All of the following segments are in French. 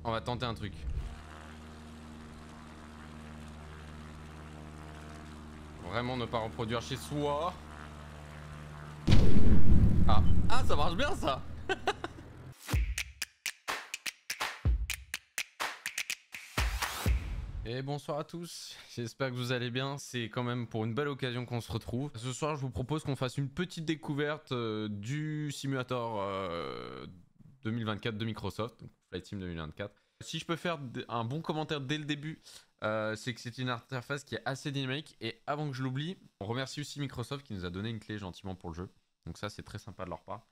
On va tenter un truc. Vraiment ne pas reproduire chez soi. Ah, ah ça marche bien ça. Et bonsoir à tous, j'espère que vous allez bien, c'est quand même pour une belle occasion qu'on se retrouve. Ce soir je vous propose qu'on fasse une petite découverte du simulator 2024 de Microsoft, donc Flight Sim 2024. Si je peux faire un bon commentaire dès le début, c'est que c'est une interface qui est assez dynamique. Et avant que je l'oublie, on remercie aussi Microsoft qui nous a donné une clé gentiment pour le jeu. Donc ça c'est très sympa de leur part.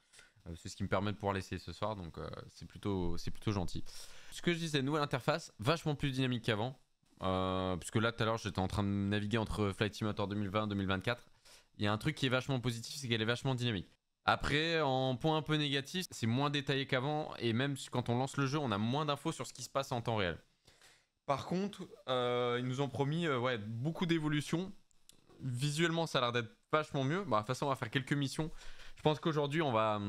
C'est ce qui me permet de pouvoir l'essayer ce soir, donc c'est plutôt gentil. Ce que je disais, nouvelle interface, vachement plus dynamique qu'avant. Puisque là tout à l'heure j'étais en train de naviguer entre Flight Simulator 2020 et 2024. Il y a un truc qui est vachement positif, c'est qu'elle est vachement dynamique. Après, en point un peu négatif, c'est moins détaillé qu'avant, et même quand on lance le jeu, on a moins d'infos sur ce qui se passe en temps réel. Par contre, ils nous ont promis ouais, beaucoup d'évolutions. Visuellement, ça a l'air d'être vachement mieux. Bah, de toute façon, on va faire quelques missions. Je pense qu'aujourd'hui, on va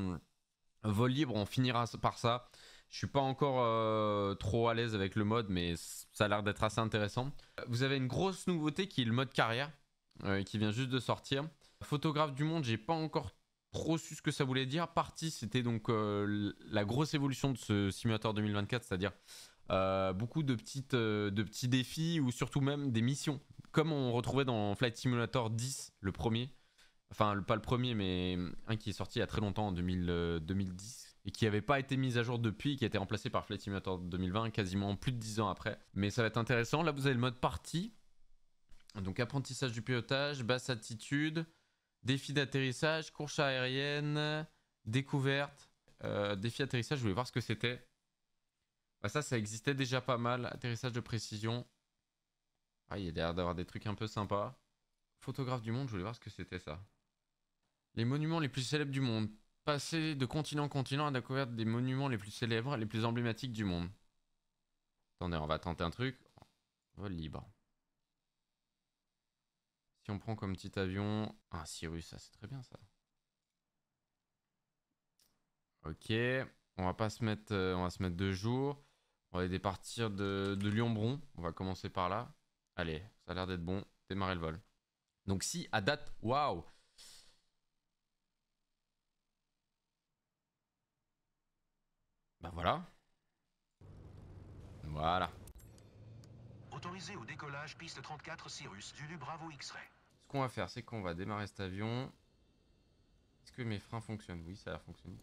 vol libre, on finira par ça. Je suis pas encore trop à l'aise avec le mode, mais ça a l'air d'être assez intéressant. Vous avez une grosse nouveauté qui est le mode carrière, qui vient juste de sortir. Photographe du monde, j'ai pas encore trop su ce que ça voulait dire. Partie, c'était donc la grosse évolution de ce simulateur 2024, c'est-à-dire beaucoup de petits défis ou surtout même des missions, comme on retrouvait dans Flight Simulator 10, le premier. Enfin, pas le premier, mais un qui est sorti il y a très longtemps, en 2010, et qui n'avait pas été mis à jour depuis, qui a été remplacé par Flight Simulator 2020, quasiment plus de 10 ans après. Mais ça va être intéressant. Là, vous avez le mode partie. Donc, apprentissage du pilotage, basse altitude, défi d'atterrissage, course aérienne, découverte. Défi d'atterrissage, je voulais voir ce que c'était. Bah, ça existait déjà pas mal. Atterrissage de précision. Ah, il y a l'air d'avoir des trucs un peu sympas. Photographe du monde, je voulais voir ce que c'était ça. Les monuments les plus célèbres du monde. Passer de continent en continent à la découverte des monuments les plus célèbres, les plus emblématiques du monde. Attendez, on va tenter un truc. Vol libre. Si on prend comme petit avion... Ah, Cyrus, ça c'est très bien ça. Ok. On va pas se mettre... on va se mettre 2 jours. On va départir de Lyon-Bron. On va commencer par là. Allez, ça a l'air d'être bon. Démarrer le vol. Donc si, à date... Waouh! Bah voilà. Voilà. Autorisé au décollage, piste 34 Cyrus, Zulu Bravo X-Ray. Ce qu'on va faire, c'est qu'on va démarrer cet avion. Est-ce que mes freins fonctionnent? Oui, ça a fonctionné.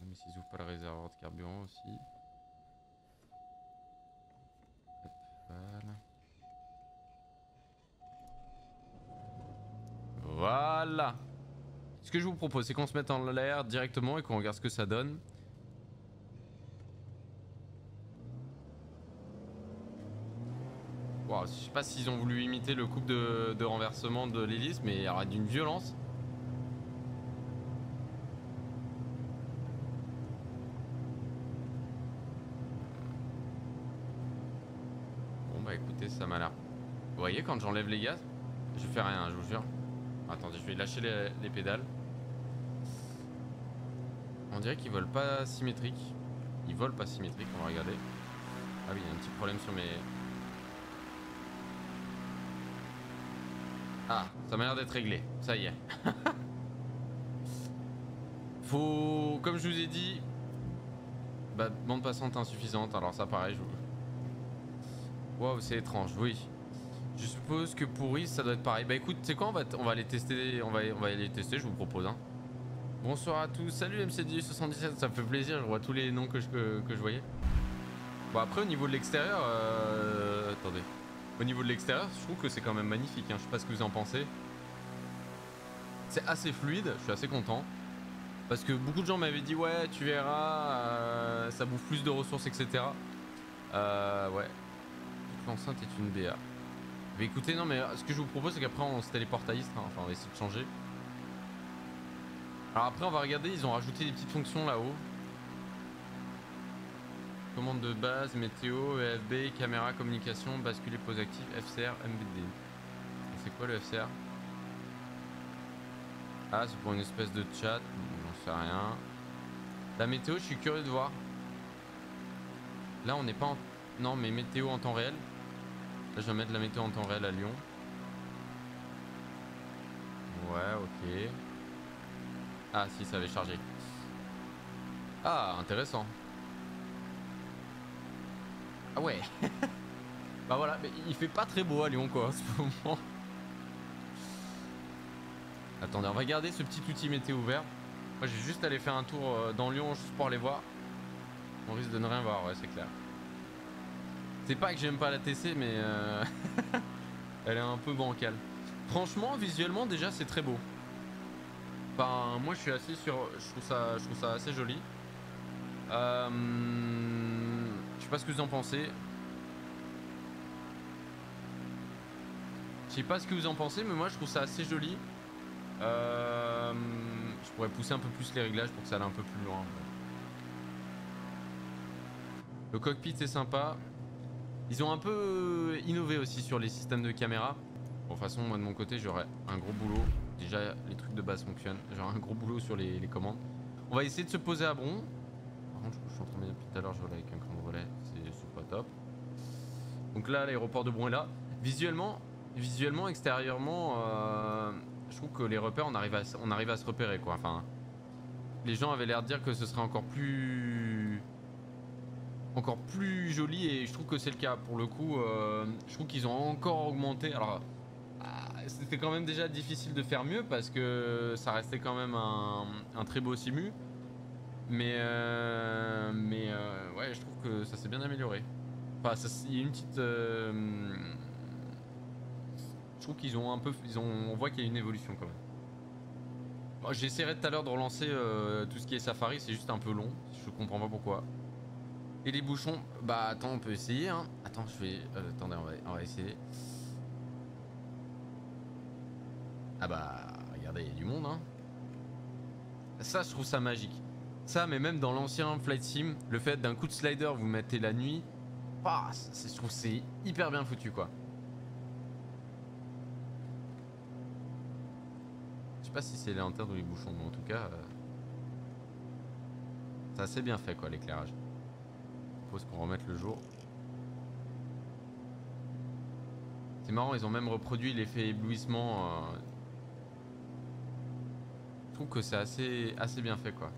Mais s'ils ouvrent pas le réservoir de carburant aussi. Hop, voilà. Voilà. Ce que je vous propose, c'est qu'on se mette en l'air directement et qu'on regarde ce que ça donne. Wow, je sais pas s'ils ont voulu imiter le couple de renversement de l'hélice, mais il y aura d'une violence. Bon bah écoutez, ça m'a l'air... Vous voyez quand j'enlève les gaz, je fais rien, je vous jure. Attendez, je vais lâcher les pédales. On dirait qu'ils volent pas symétrique. Ils volent pas symétrique, on va regarder. Ah oui, il y a un petit problème sur mes... Ah, ça m'a l'air d'être réglé, ça y est. Faut, comme je vous ai dit, bah, bande passante insuffisante, alors ça pareil, Waouh, c'est étrange, oui. Je suppose que pour Is, ça doit être pareil. Bah écoute, tu sais quoi, on va aller tester, on va aller tester, je vous propose. Hein. Bonsoir à tous, salut MCD77, ça me fait plaisir, je vois tous les noms que je voyais. Bon après au niveau de l'extérieur, attendez. Au niveau de l'extérieur, je trouve que c'est quand même magnifique, hein. Je sais pas ce que vous en pensez. C'est assez fluide, je suis assez content. Parce que beaucoup de gens m'avaient dit ouais tu verras, ça bouffe plus de ressources etc. Ouais. L'enceinte est une BA. Mais écoutez non mais ce que je vous propose c'est qu'après on se téléporte à Istres, hein. Enfin on va essayer de changer. Alors après on va regarder, ils ont rajouté des petites fonctions là-haut. Commande de base, météo, EFB, caméra, communication, basculer pause active, FCR, MBD. C'est quoi quoi le FCR? Ah, c'est pour une espèce de chat, j'en sais rien. La météo, je suis curieux de voir. Là, on n'est pas en... Non, mais météo en temps réel. Là, je vais mettre la météo en temps réel à Lyon. Ouais, ok. Ah, si, ça avait chargé. Ah, intéressant. Ah ouais. Bah voilà, mais il fait pas très beau à Lyon, quoi, en ce moment. Attendez, on va garder ce petit outil météo ouvert. Moi, j'ai juste aller faire un tour dans Lyon juste pour aller voir. On risque de ne rien voir, ouais, c'est clair. C'est pas que j'aime pas la TC, mais elle est un peu bancale. Franchement, visuellement, déjà, c'est très beau. Enfin, moi, je suis assis sur... Je trouve ça assez joli. Je sais pas ce que vous en pensez. Je sais pas ce que vous en pensez, mais moi, je trouve ça assez joli. Je pourrais pousser un peu plus les réglages pour que ça aille un peu plus loin. Le cockpit c'est sympa. Ils ont un peu innové aussi sur les systèmes de caméra. Bon, de toute façon, moi de mon côté, j'aurais un gros boulot. Déjà, les trucs de base fonctionnent. J'aurai un gros boulot sur les commandes. On va essayer de se poser à Bron. Par contre, je suis en train de me dire depuis tout à l'heure, je vole avec un cran de relais. C'est pas top. Donc là, l'aéroport de Bron est là. Visuellement, extérieurement, je trouve que les repères, on arrive à se repérer, quoi. Enfin, les gens avaient l'air de dire que ce serait encore plus joli, et je trouve que c'est le cas. Pour le coup, je trouve qu'ils ont encore augmenté. Alors, c'était quand même déjà difficile de faire mieux parce que ça restait quand même un très beau simu. Mais ouais, je trouve que ça s'est bien amélioré. Enfin, il y a une petite... je trouve qu'ils ont un peu... on voit qu'il y a une évolution quand même. Bon, j'essaierai tout à l'heure de relancer tout ce qui est Safari, c'est juste un peu long. Je comprends pas pourquoi. Et les bouchons, bah attends, on peut essayer, hein. Attends, je vais... attendez, on va essayer. Ah bah, regardez, il y a du monde, hein. Ça, je trouve ça magique. Ça, mais même dans l'ancien Flight Sim, le fait d'un coup de slider, vous mettez la nuit, je trouve c'est hyper bien foutu, quoi. Je sais pas si c'est les lanternes ou les bouchons, mais en tout cas, c'est assez bien fait, quoi, l'éclairage. Je propose qu'on remette le jour. C'est marrant, ils ont même reproduit l'effet éblouissement. Je trouve que c'est assez bien fait, quoi.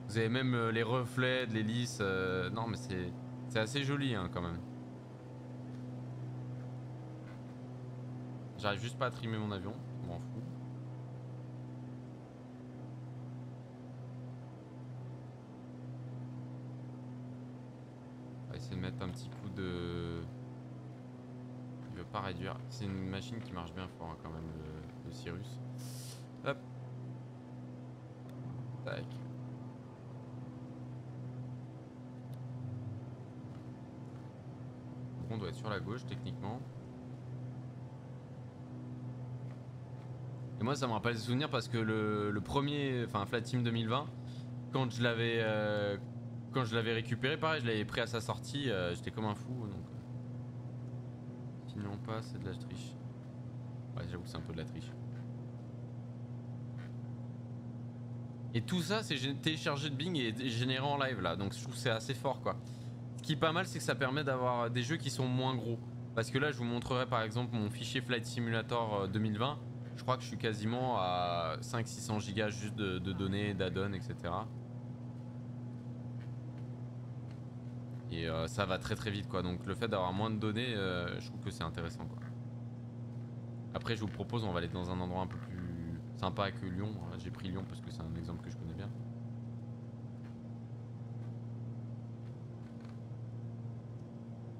Vous avez même les reflets de l'hélice. Non, mais c'est assez joli, hein, quand même. J'arrive juste pas à trimer mon avion, je m'en fous. On va essayer de mettre un petit coup de... Il veut pas réduire. C'est une machine qui marche bien fort, hein, quand même, le Cirrus. Hop. Tac. On doit être sur la gauche, techniquement. Et moi, ça me rappelle des souvenirs parce que le premier, enfin Flight Sim 2020, quand je l'avais récupéré, pareil, je l'avais pris à sa sortie, j'étais comme un fou. Donc, sinon pas, c'est de la triche. Ouais, j'avoue que c'est un peu de la triche. Et tout ça, c'est téléchargé de Bing et généré en live là, donc je trouve que c'est assez fort, quoi. Ce qui est pas mal, c'est que ça permet d'avoir des jeux qui sont moins gros. Parce que là, je vous montrerai par exemple mon fichier Flight Simulator 2020. Je crois que je suis quasiment à 500-600 gigas juste de données, d'add-on, etc. Et ça va très très vite, quoi. Donc le fait d'avoir moins de données, je trouve que c'est intéressant, quoi. Après, je vous propose, on va aller dans un endroit un peu plus sympa que Lyon. J'ai pris Lyon parce que c'est un exemple que je connais bien.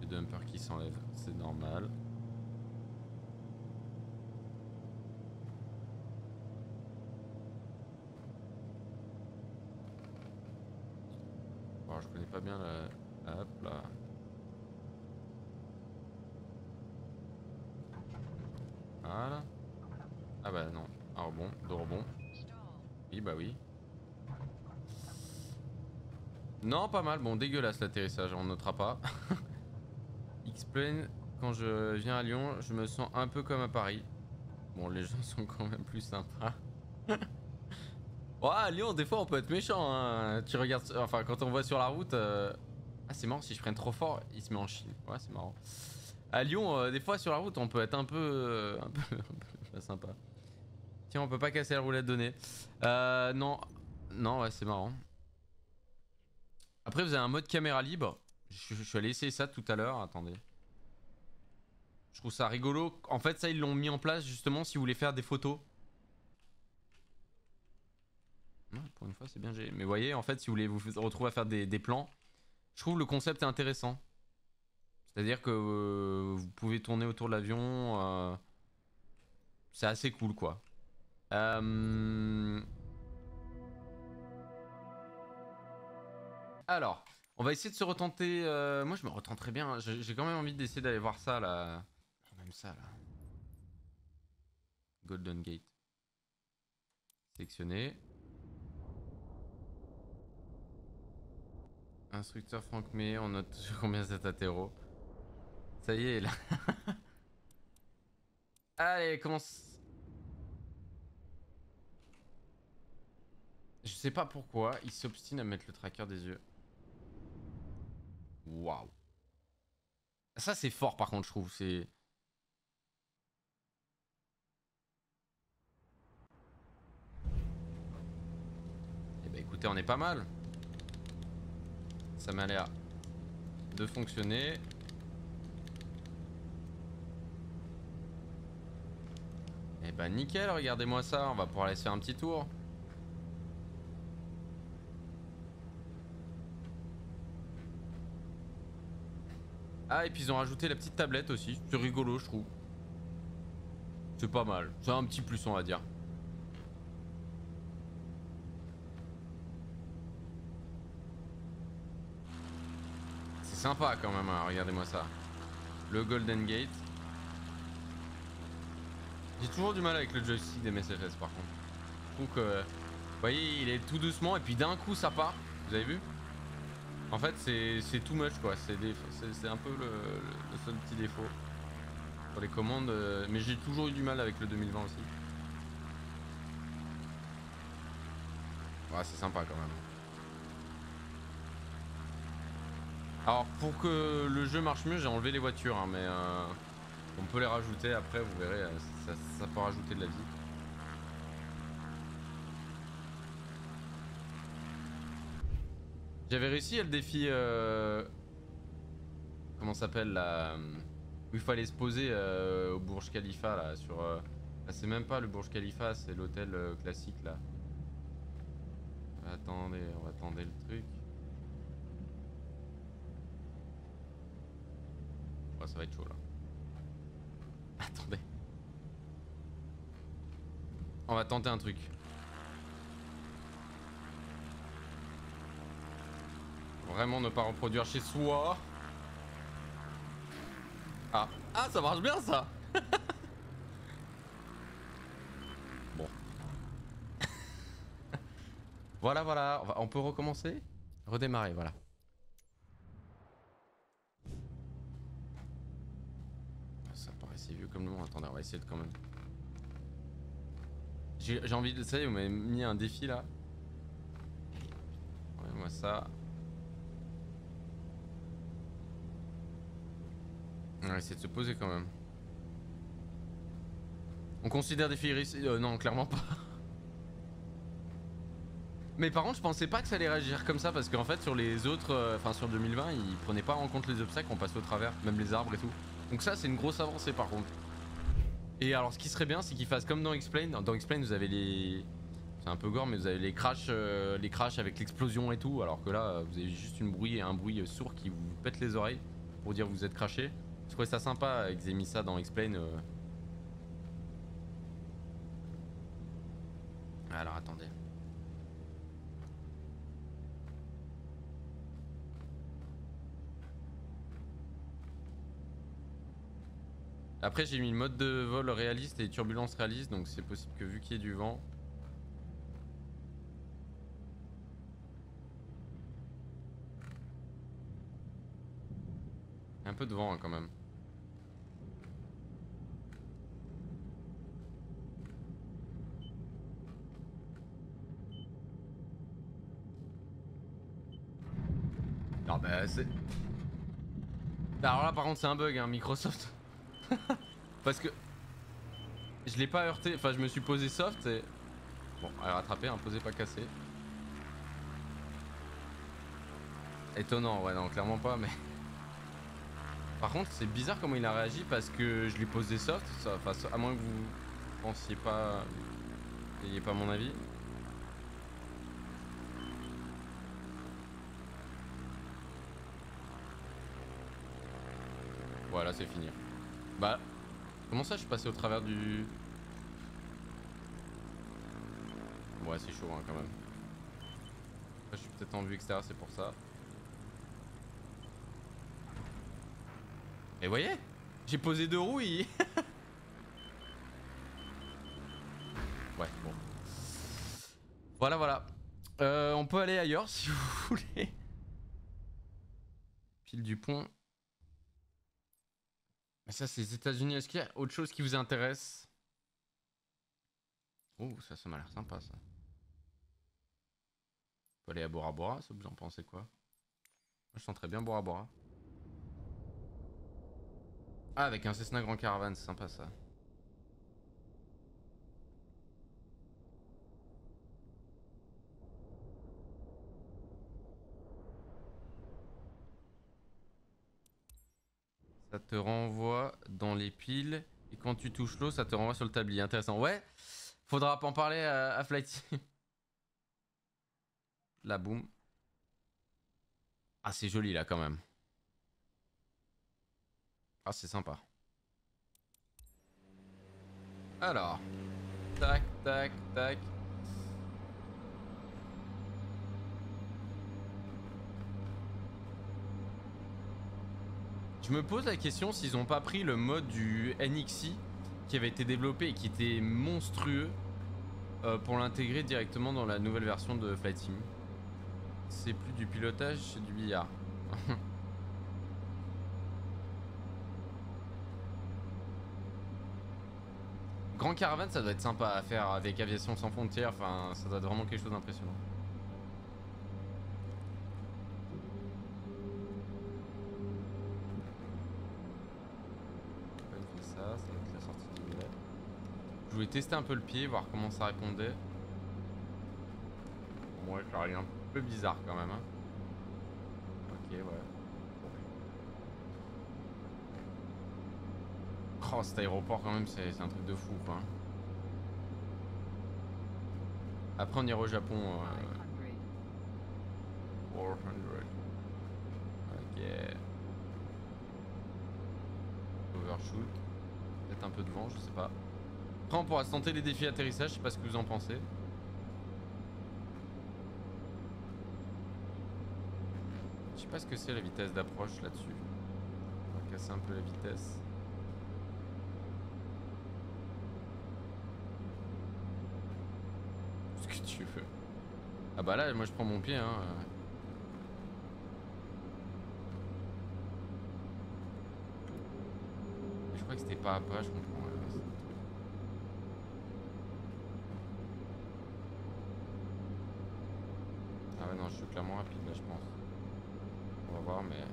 Les dumpers qui s'enlèvent, c'est normal. Alors, je connais pas bien la... Hop là. Voilà. Ah bah non. Un rebond, deux rebonds. Oui, bah oui. Non, pas mal. Bon, dégueulasse l'atterrissage, on notera pas. X-Plane Quand je viens à Lyon, je me sens un peu comme à Paris. Bon, les gens sont quand même plus sympas. Ouais, à Lyon, des fois, on peut être méchant. Hein. Tu regardes, enfin, quand on voit sur la route. Ah, c'est marrant, si je freine trop fort, il se met en Chine. Ouais, c'est marrant. À Lyon, des fois, sur la route, on peut être un peu, un peu pas sympa. Tiens, on peut pas casser la roulette de nez. Non. Non, ouais, c'est marrant. Après, vous avez un mode caméra libre. Je suis allé essayer ça tout à l'heure. Attendez. Je trouve ça rigolo. En fait, ça, ils l'ont mis en place justement si vous voulez faire des photos. Ouais, pour une fois, c'est bien géré. Mais vous voyez, en fait, si vous voulez vous retrouver à faire des plans, je trouve le concept est intéressant. C'est-à-dire que vous pouvez tourner autour de l'avion. C'est assez cool, quoi. Alors, on va essayer de se retenter. Moi, je me retenterai bien. J'ai quand même envie d'essayer d'aller voir ça, là. Même ça, là. Golden Gate. Sélectionné. Instructeur Franck May, on note combien cet atterro. Ça y est, là. Allez, commence. Je sais pas pourquoi, il s'obstine à mettre le tracker des yeux. Waouh. Ça, c'est fort, par contre, je trouve. C'est. Eh ben, écoutez, on est pas mal. Ça m'a l'air de fonctionner. Eh ben, nickel, regardez-moi ça. On va pouvoir aller se faire un petit tour. Ah, et puis ils ont rajouté la petite tablette aussi. C'est rigolo, je trouve. C'est pas mal. C'est un petit plus, on va dire. C'est sympa quand même, hein. Regardez-moi ça. Le Golden Gate. J'ai toujours du mal avec le joystick des MSFS par contre. Je trouve que. Vous voyez, il est tout doucement et puis d'un coup ça part. Vous avez vu? En fait, c'est too much quoi. C'est un peu le seul petit défaut. Pour les commandes. Mais j'ai toujours eu du mal avec le 2020 aussi. Ouais, c'est sympa quand même. Alors, pour que le jeu marche mieux, j'ai enlevé les voitures. Hein, mais on peut les rajouter après, vous verrez. Ça peut rajouter de la vie. J'avais réussi à le défi. Comment ça s'appelle là où il fallait se poser au Burj Khalifa là. Sur. Ah, c'est même pas le Burj Khalifa, c'est l'hôtel classique là. Attendez, on va attendre le truc. Oh, ça va être chaud là. Attendez. On va tenter un truc. Vraiment ne pas reproduire chez soi. Ah. Ah, ça marche bien ça. Bon. Voilà, voilà. On peut recommencer. Redémarrer, voilà. Ça paraissait vieux comme le monde. Attendez, on va essayer de quand même. J'ai envie de... Ça y est, vous m'avez mis un défi là. Moi ça. On va essayer de se poser quand même. On considère défi réussi. Non, clairement pas. Mais par contre, je pensais pas que ça allait réagir comme ça parce qu'en fait, sur les autres, enfin sur 2020, ils prenaient pas en compte les obstacles, on passait au travers, même les arbres et tout. Donc ça, c'est une grosse avancée par contre. Et alors, ce qui serait bien, c'est qu'ils fassent comme dans X-Plane. Dans X-Plane, vous avez les. C'est un peu gore, mais vous avez les crashs avec l'explosion et tout. Alors que là, vous avez juste un bruit sourd qui vous pète les oreilles pour dire que vous êtes crashé. Je trouvais ça sympa qu'ils aient mis ça dans X-Plane. Alors attendez. Après, j'ai mis le mode de vol réaliste et turbulence réaliste, donc c'est possible que vu qu'il y ait du vent. Un peu de vent hein, quand même. c'est... Alors là par contre c'est un bug hein, Microsoft. Parce que je l'ai pas heurté, enfin je me suis posé soft et... Bon, elle a rattrapé, hein, posé pas cassé. Étonnant, ouais non clairement pas mais... Par contre c'est bizarre comment il a réagi parce que je lui posais soft, enfin à moins que vous pensiez pas... N'ayez pas mon avis. Voilà c'est fini. Bah... Comment ça je suis passé au travers du... Ouais c'est chaud hein, quand même. Là, je suis peut-être en vue extérieure, c'est pour ça. Et vous voyez, j'ai posé 2 roues et... Ouais bon. Voilà voilà. On peut aller ailleurs si vous voulez. Pile du pont. Mais ça c'est les États-Unis. Est-ce qu'il y a autre chose qui vous intéresse? Oh ça m'a l'air sympa ça. On peut aller à Bora Bora, ça vous en pensez quoi? Moi je sens très bien Bora Bora. Ah avec un Cessna Grand Caravan, c'est sympa ça. Ça te renvoie dans les piles et quand tu touches l'eau ça te renvoie sur le tablier. Intéressant. Ouais, faudra en parler à Flight. La boum. Ah c'est joli là quand même. Ah c'est sympa. Alors. Tac tac tac. Je me pose la question s'ils ont pas pris le mode du NXI qui avait été développé et qui était monstrueux pour l'intégrer directement dans la nouvelle version de Flight Sim. C'est plus du pilotage, c'est du billard. Grand Caravan, ça doit être sympa à faire avec Aviation Sans Frontières, enfin ça doit être vraiment quelque chose d'impressionnant. Ça va être la sortie du mulet. Je voulais tester un peu le pied, voir comment ça répondait. Ouais, ça a rien un peu bizarre quand même. Hein. Ok, ouais. Oh, cet aéroport quand même, c'est un truc de fou quoi. Après on ira au Japon. 400. Ok. Overshoot. Peut-être un peu de vent, je sais pas. Après on pourra se tenter les défis atterrissage, je sais pas ce que vous en pensez. Je sais pas ce que c'est la vitesse d'approche là-dessus. On va casser un peu la vitesse. Ce que tu veux. Ah bah là moi je prends mon pied hein. Je crois que c'était pas à pas, je comprends. Ah ouais non je suis clairement rapide là je pense. On va voir mais...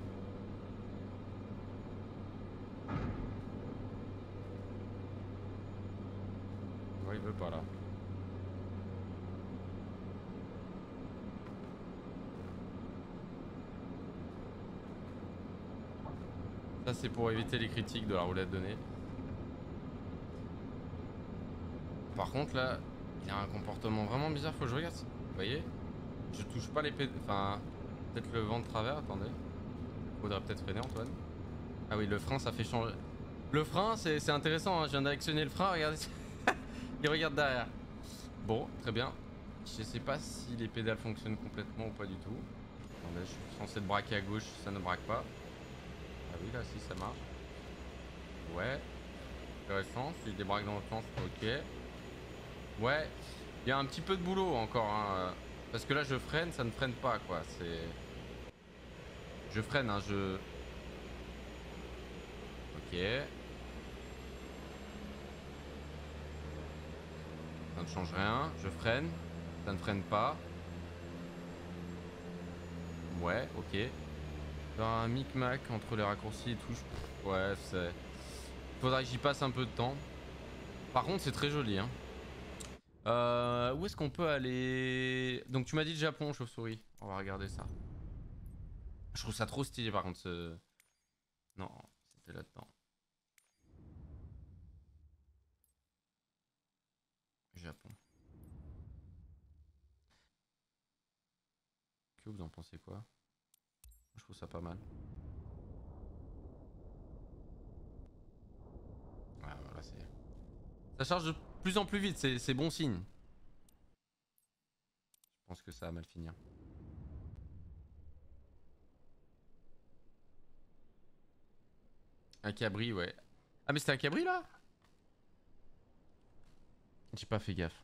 Ouais il veut pas là. Ça c'est pour éviter les critiques de la roulette de nez. Par contre là, il a un comportement vraiment bizarre, faut que je regarde. Vous voyez? Je touche pas les pédales. Enfin, peut-être le vent de travers, attendez. Faudrait peut-être freiner Antoine. Ah oui, le frein ça fait changer. Le frein c'est intéressant, hein. Je viens d'actionner le frein, regardez. Il regarde derrière. Bon, très bien. Je sais pas si les pédales fonctionnent complètement ou pas du tout. Attendez, je suis censé te braquer à gauche, ça ne braque pas. Ah oui, là si ça marche. Ouais. Intéressant, si je débraque dans l'autre sens, ok. Ouais, il y a un petit peu de boulot encore, hein. Parce que là je freine, ça ne freine pas quoi, c'est... Je freine, hein, je... Ok. Ça ne change rien, je freine, ça ne freine pas. Ouais, ok. Faire un micmac entre les raccourcis et tout. Ouais, c'est... Faudrait que j'y passe un peu de temps. Par contre, c'est très joli, hein. Où est-ce qu'on peut aller? Donc tu m'as dit le Japon, chauve-souris. On va regarder ça. Je trouve ça trop stylé par contre ce... Non, c'était là-dedans. Japon. Que vous en pensez quoi? Je trouve ça pas mal. Ah, voilà, c'est... Ça charge de plus en plus vite, c'est bon signe. Je pense que ça va mal finir. Un cabri, ouais. Ah mais c'était un cabri là? J'ai pas fait gaffe.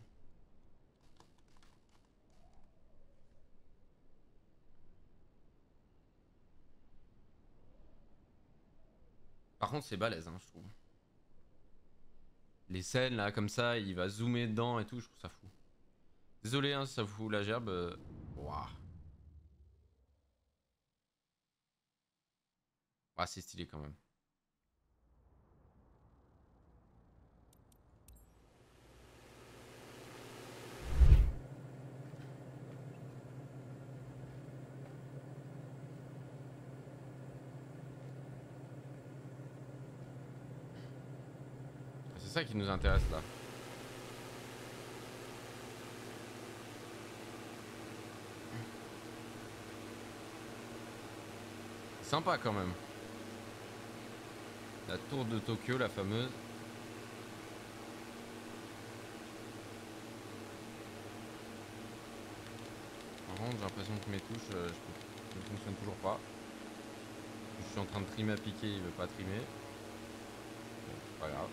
Par contre c'est balèze, hein, je trouve. Les scènes là comme ça, il va zoomer dedans et tout, je trouve ça fou. Désolé hein, si ça vous fout la gerbe. Ouah. Ah c'est stylé quand même. C'est ça qui nous intéresse là. Sympa quand même. La tour de Tokyo, la fameuse. Par contre, j'ai l'impression que mes touches ne fonctionnent toujours pas. Je suis en train de trimer à piquer, il veut pas trimer. Bon, c'est pas grave.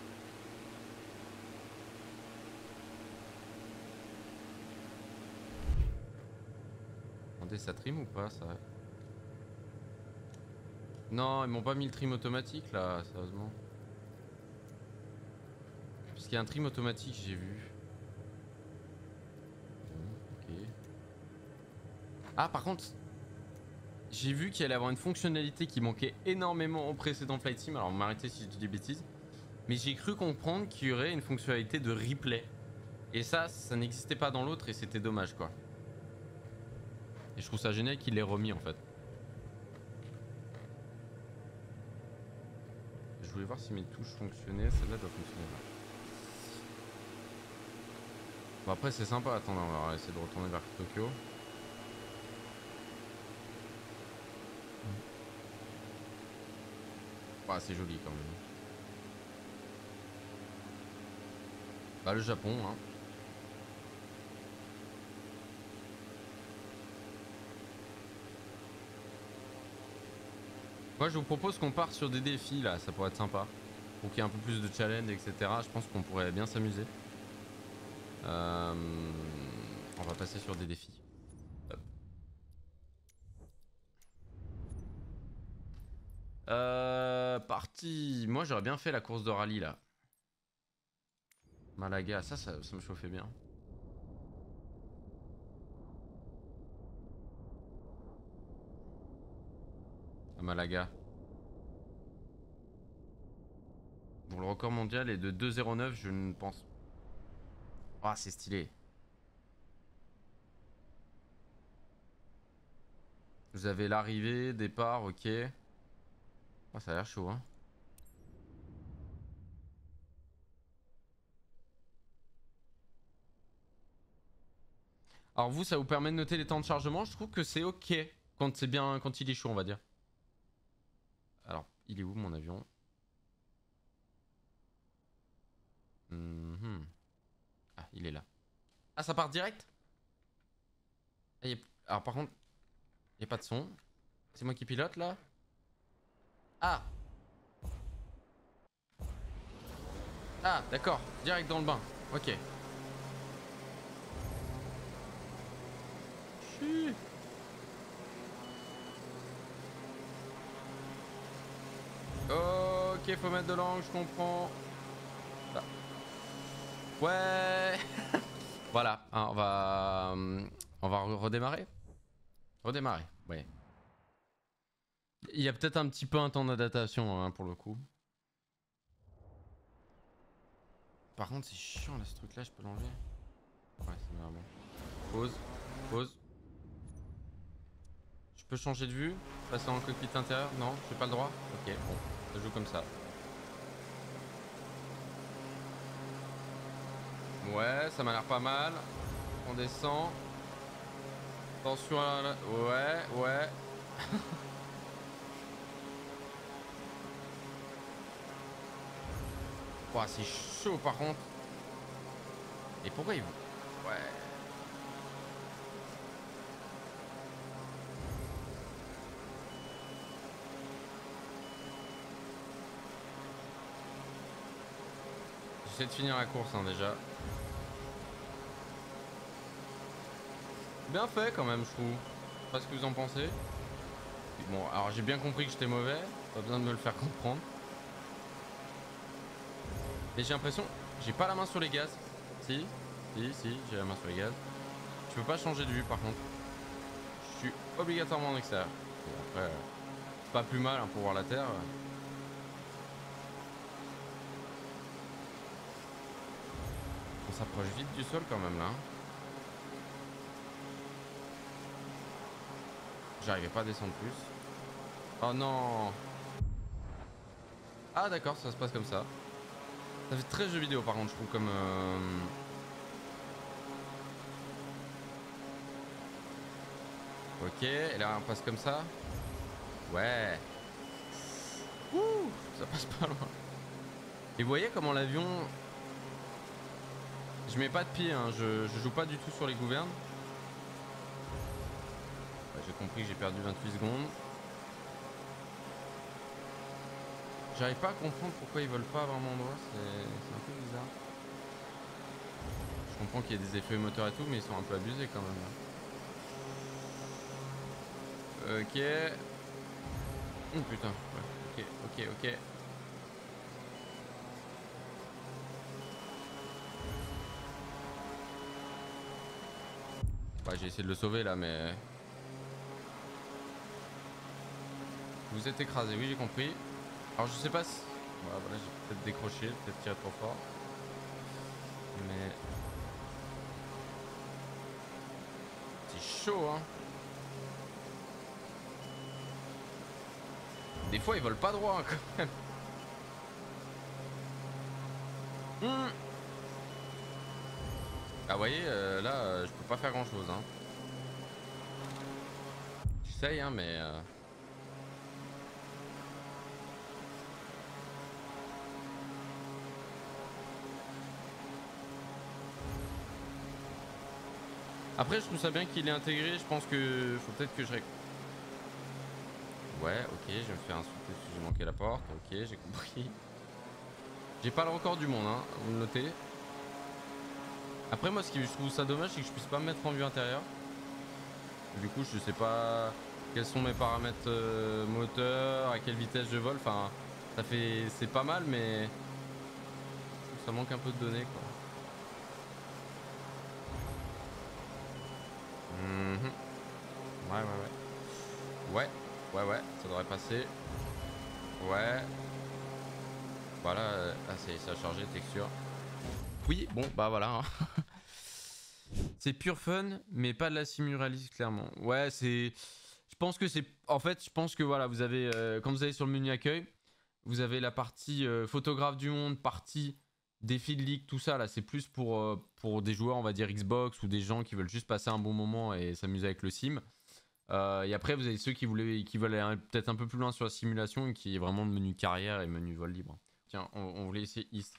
Attendez, ça trime ou pas ça? Non, ils m'ont pas mis le trim automatique là, sérieusement. Parce qu'il y a un trim automatique, j'ai vu. Ok. Ah, par contre, j'ai vu qu'il allait avoir une fonctionnalité qui manquait énormément au précédent Flight Sim. Alors, m'arrêtez si je dis des bêtises. Mais j'ai cru comprendre qu'il y aurait une fonctionnalité de replay. Et ça n'existait pas dans l'autre et c'était dommage quoi. Et je trouve ça génial qu'il l'ait remis en fait. Je voulais voir si mes touches fonctionnaient. Celle-là doit fonctionner là. Bon après c'est sympa. Attends, on va essayer de retourner vers Tokyo. Bah c'est joli quand même. Bah le Japon hein. Moi je vous propose qu'on parte sur des défis là, ça pourrait être sympa. Pour qu'il y ait un peu plus de challenge etc. Je pense qu'on pourrait bien s'amuser. On va passer sur des défis. Hop. Parti. Moi j'aurais bien fait la course de rallye là. Malaga, ça me chauffait bien. À Malaga. Bon, le record mondial est de 2,09, je ne pense. Ah, c'est stylé. Vous avez l'arrivée, départ, ok. Ah, ça a l'air chaud, hein. Alors vous, ça vous permet de noter les temps de chargement. Je trouve que c'est ok quand c'est bien, quand il est chaud, on va dire. Alors, il est où mon avion? Ah, il est là. Ah, ça part direct? Ah, alors par contre, il n'y a pas de son. C'est moi qui pilote là? Ah! Ah, d'accord. Direct dans le bain. Ok. Chut. Ok, faut mettre de l'angle, je comprends. Là. Ouais. Voilà, hein, on va redémarrer. Redémarrer, ouais. Il y a peut-être un petit peu un temps d'adaptation hein, pour le coup. Par contre, c'est chiant là ce truc là, je peux l'enlever. Ouais, c'est vraiment bon. Pause, pause. Je peux changer de vue, passer en cockpit intérieur. Non, j'ai pas le droit. Ok, bon, ça joue comme ça. Ouais, ça m'a l'air pas mal. On descend. Attention à la... Ouais, ouais. Ouah, c'est chaud par contre. Et pourquoi ils... Ouais. J'essaie de finir la course hein, déjà. Bien fait quand même je trouve. Je sais pas ce que vous en pensez. Bon alors j'ai bien compris que j'étais mauvais. Pas besoin de me le faire comprendre. Mais j'ai l'impression... J'ai pas la main sur les gaz. Si, si, j'ai la main sur les gaz. Je peux pas changer de vue par contre. Je suis obligatoirement en extérieur. Bon après... c'est pas plus mal hein, pour voir la terre. On s'approche vite du sol quand même là. J'arrivais pas à descendre plus. Oh non. Ah d'accord, ça se passe comme ça. Ça fait très jeu vidéo par contre je trouve comme... Ok, et là on passe comme ça. Ouais. Ouh, ça passe pas loin. Et vous voyez comment l'avion... Je mets pas de pied, hein. Je joue pas du tout sur les gouvernes. Ouais, j'ai compris que j'ai perdu 28 secondes. J'arrive pas à comprendre pourquoi ils veulent pas avoir mon endroit, c'est un peu bizarre. Je comprends qu'il y ait des effets moteurs et tout, mais ils sont un peu abusés quand même là. Ok. Oh putain, ouais. Ok. Bah j'ai essayé de le sauver là, mais... Vous êtes écrasé, oui j'ai compris. Alors je sais pas si... Ouais, voilà, j'ai peut-être décroché, peut-être tiré trop fort. Mais... C'est chaud hein. Des fois ils volent pas droit hein, quand même. Ah vous voyez, là je peux pas faire grand chose hein. J'essaye hein mais... Après je trouve ça bien qu'il est intégré, je pense que faut peut-être que je... Ouais ok, je vais me faire insulter parce que j'ai manqué la porte, ok j'ai compris. J'ai pas le record du monde hein, vous le notez. Après moi ce qui je trouve ça dommage c'est que je puisse pas me mettre en vue intérieure. Du coup je sais pas quels sont mes paramètres moteur, à quelle vitesse je vole, enfin ça fait... c'est pas mal mais... Je trouve que ça manque un peu de données quoi. Mhm. Ouais, ça devrait passer. Ouais. Voilà, ah ça a chargé, texture. Oui, bon, bah voilà. Hein. C'est pur fun, mais pas de la simulation clairement. Ouais, c'est... Je pense que c'est... En fait, je pense que voilà, vous avez... quand vous allez sur le menu accueil, vous avez la partie photographe du monde, partie défi de ligue, tout ça. Là, c'est plus pour des joueurs, on va dire Xbox, ou des gens qui veulent juste passer un bon moment et s'amuser avec le sim. Et après, vous avez ceux qui veulent aller peut-être un peu plus loin sur la simulation, et qui est vraiment le menu carrière et menu vol libre. Tiens, on voulait essayer East.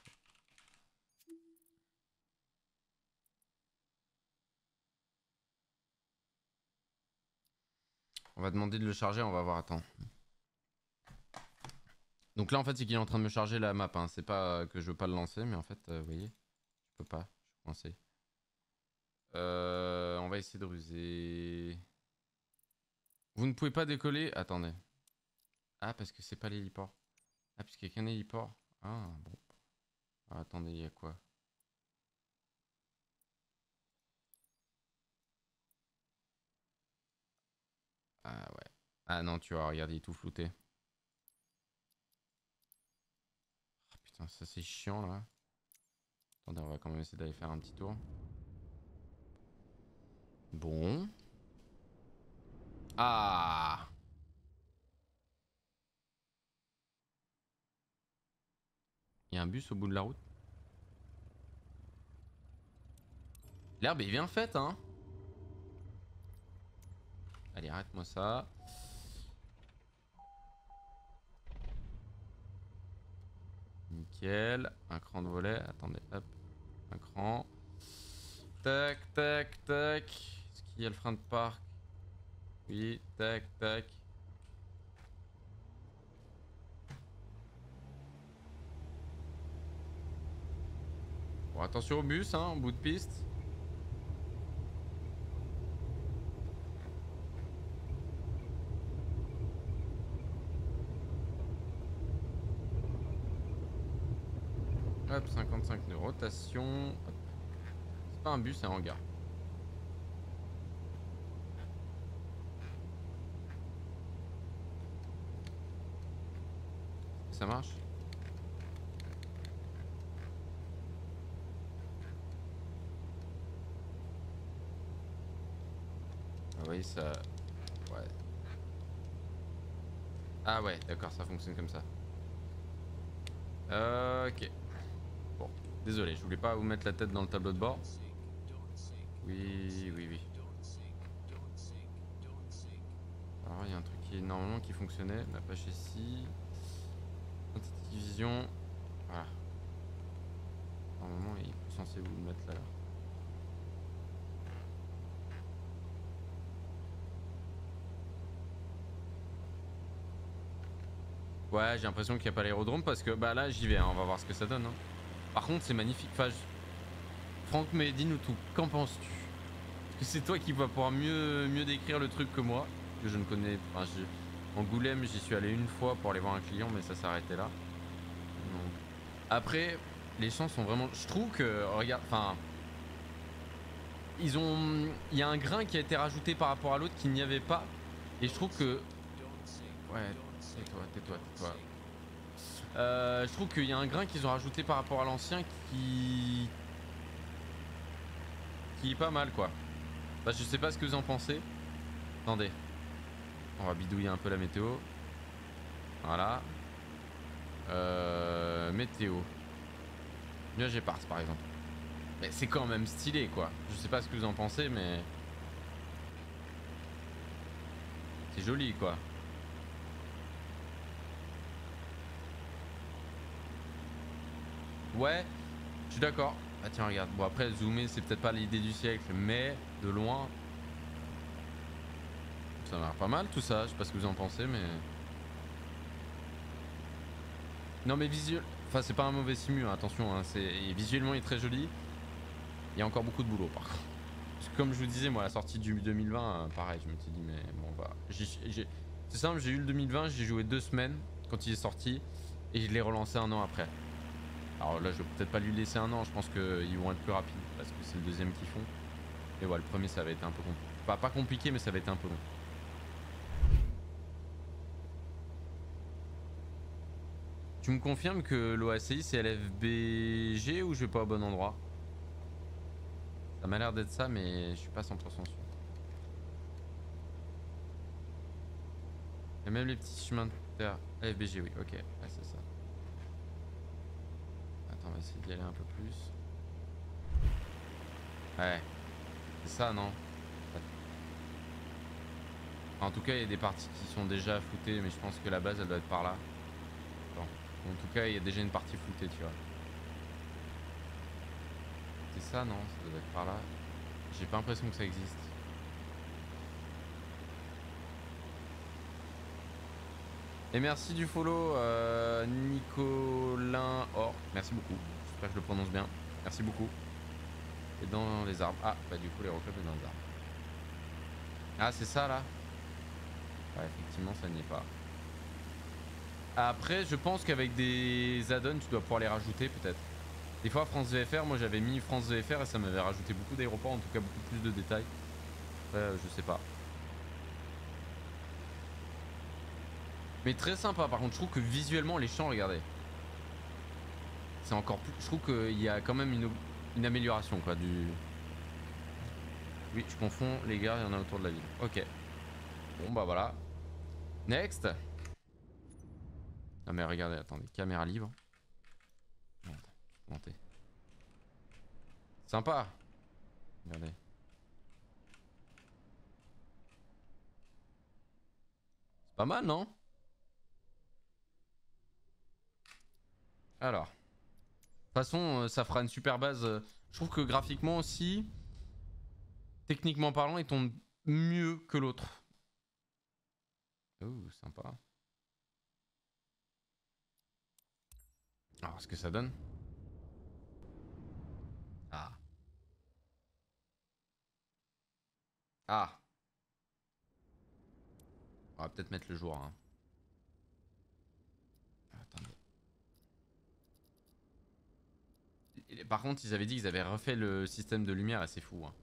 On va demander de le charger, on va voir, attends. Donc là, en fait, c'est qu'il est en train de me charger la map. Hein. C'est pas que je veux pas le lancer, mais en fait, vous voyez, je peux pas, je suis coincé. On va essayer de ruser. Vous ne pouvez pas décoller. Attendez. Ah, parce que c'est pas l'héliport. Ah, puisqu'il n'y a qu'un héliport. Ah, bon. Ah, attendez, il y a quoi? Ah, ouais. Ah non, tu vois, regarde, il est tout flouté. Oh, putain, ça c'est chiant là. Attendez, on va quand même essayer d'aller faire un petit tour. Bon. Ah! Il y a un bus au bout de la route. L'herbe est bien faite, hein. Allez, arrête-moi ça. Nickel. Un cran de volet. Attendez, hop. Un cran. Tac, tac, tac. Est-ce qu'il y a le frein de parc? Oui, tac, tac. Bon, attention au bus, hein, en bout de piste. Hop, 55 de rotation. C'est pas un bus, c'est un hangar. Ça marche? Ah oui, ça... Ouais. Ah ouais, d'accord, ça fonctionne comme ça. Ok. Bon, désolé, je voulais pas vous mettre la tête dans le tableau de bord. Oui, oui, oui. Alors, il y a un truc qui est normalement qui fonctionnait, mais pas chez ci. Vision. Voilà. Normalement, il est censé vous le mettre là. Ouais, j'ai l'impression qu'il n'y a pas l'aérodrome parce que bah là j'y vais, hein, on va voir ce que ça donne. Hein. Par contre, c'est magnifique. Enfin, Franck Medine ou tout, qu'en penses-tu? Parce que c'est toi qui vas pouvoir mieux décrire le truc que moi, que je ne connais pas. Enfin, Angoulême, j'y suis allé une fois pour aller voir un client, mais ça s'est arrêté là. Donc... Après, les champs sont vraiment. Je trouve que, regarde, enfin, il y a un grain qui a été rajouté par rapport à l'autre qu'il n'y avait pas, et je trouve que. Ouais, tais-toi, tais-toi, tais-toi. Je trouve qu'il y a un grain qu'ils ont rajouté par rapport à l'ancien qui est pas mal quoi. Bah je sais pas ce que vous en pensez. Attendez. On va bidouiller un peu la météo. Voilà. Météo. Nuages éparses par exemple. Mais c'est quand même stylé quoi. Je sais pas ce que vous en pensez mais... C'est joli quoi. Ouais, je suis d'accord. Ah tiens regarde. Bon après zoomer c'est peut-être pas l'idée du siècle mais de loin... Ça m'a l'air pas mal tout ça. Je sais pas ce que vous en pensez mais... Non mais visuel... Enfin c'est pas un mauvais simu, hein, attention. Hein, visuellement il est très joli. Il y a encore beaucoup de boulot par contre. Comme je vous disais, moi, la sortie du 2020, pareil, je me suis dit, mais bon, bah. C'est simple, j'ai eu le 2020, j'ai joué 2 semaines quand il est sorti et je l'ai relancé un an après. Alors là, je vais peut-être pas lui laisser un an, je pense qu'ils vont être plus rapides parce que c'est le deuxième qu'ils font. Et voilà, le premier, ça va être un peu compliqué. Enfin, pas compliqué, mais ça va être un peu long. Tu me confirmes que l'OACI c'est LFBG ou je vais pas au bon endroit? Ça m'a l'air d'être ça, mais je suis pas 100% sûr. Et même les petits chemins de terre. LFBG, oui, ok, ouais, c'est ça. Attends, on va essayer d'y aller un peu plus. Ouais, c'est ça, non? En tout cas, il y a des parties qui sont déjà floutées, mais je pense que la base, elle doit être par là. Attends. En tout cas, il y a déjà une partie floutée, tu vois. C'est ça, non? Ça doit être par là. J'ai pas l'impression que ça existe. Et merci du follow, Nicolin Or. Merci beaucoup. J'espère que je le prononce bien. Merci beaucoup. Et dans les arbres. Ah, bah du coup, les reclubs est dans les arbres. Ah, c'est ça, là? Ouais, effectivement, ça n'y est pas. Après, je pense qu'avec des add-ons, tu dois pouvoir les rajouter, peut-être. Des fois, France VFR, moi j'avais mis France VFR et ça m'avait rajouté beaucoup d'aéroports, en tout cas beaucoup plus de détails. Après, je sais pas. Mais très sympa par contre, je trouve que visuellement les champs, regardez. C'est encore plus... Je trouve qu'il y a quand même une amélioration quoi du... Oui, je confonds les gars, il y en a autour de la ville. Ok. Bon bah voilà. Next. Ah mais regardez, attendez, caméra libre. Merde, montez. Sympa. Regardez. C'est pas mal, non? Alors. De toute façon, ça fera une super base. Je trouve que graphiquement aussi, techniquement parlant, ils tombent mieux que l'autre. Oh, sympa. Alors, ce que ça donne? Ah. Ah. On va peut-être mettre le jour. Hein. Attendez. Par contre, ils avaient dit qu'ils avaient refait le système de lumière et c'est fou. Hein.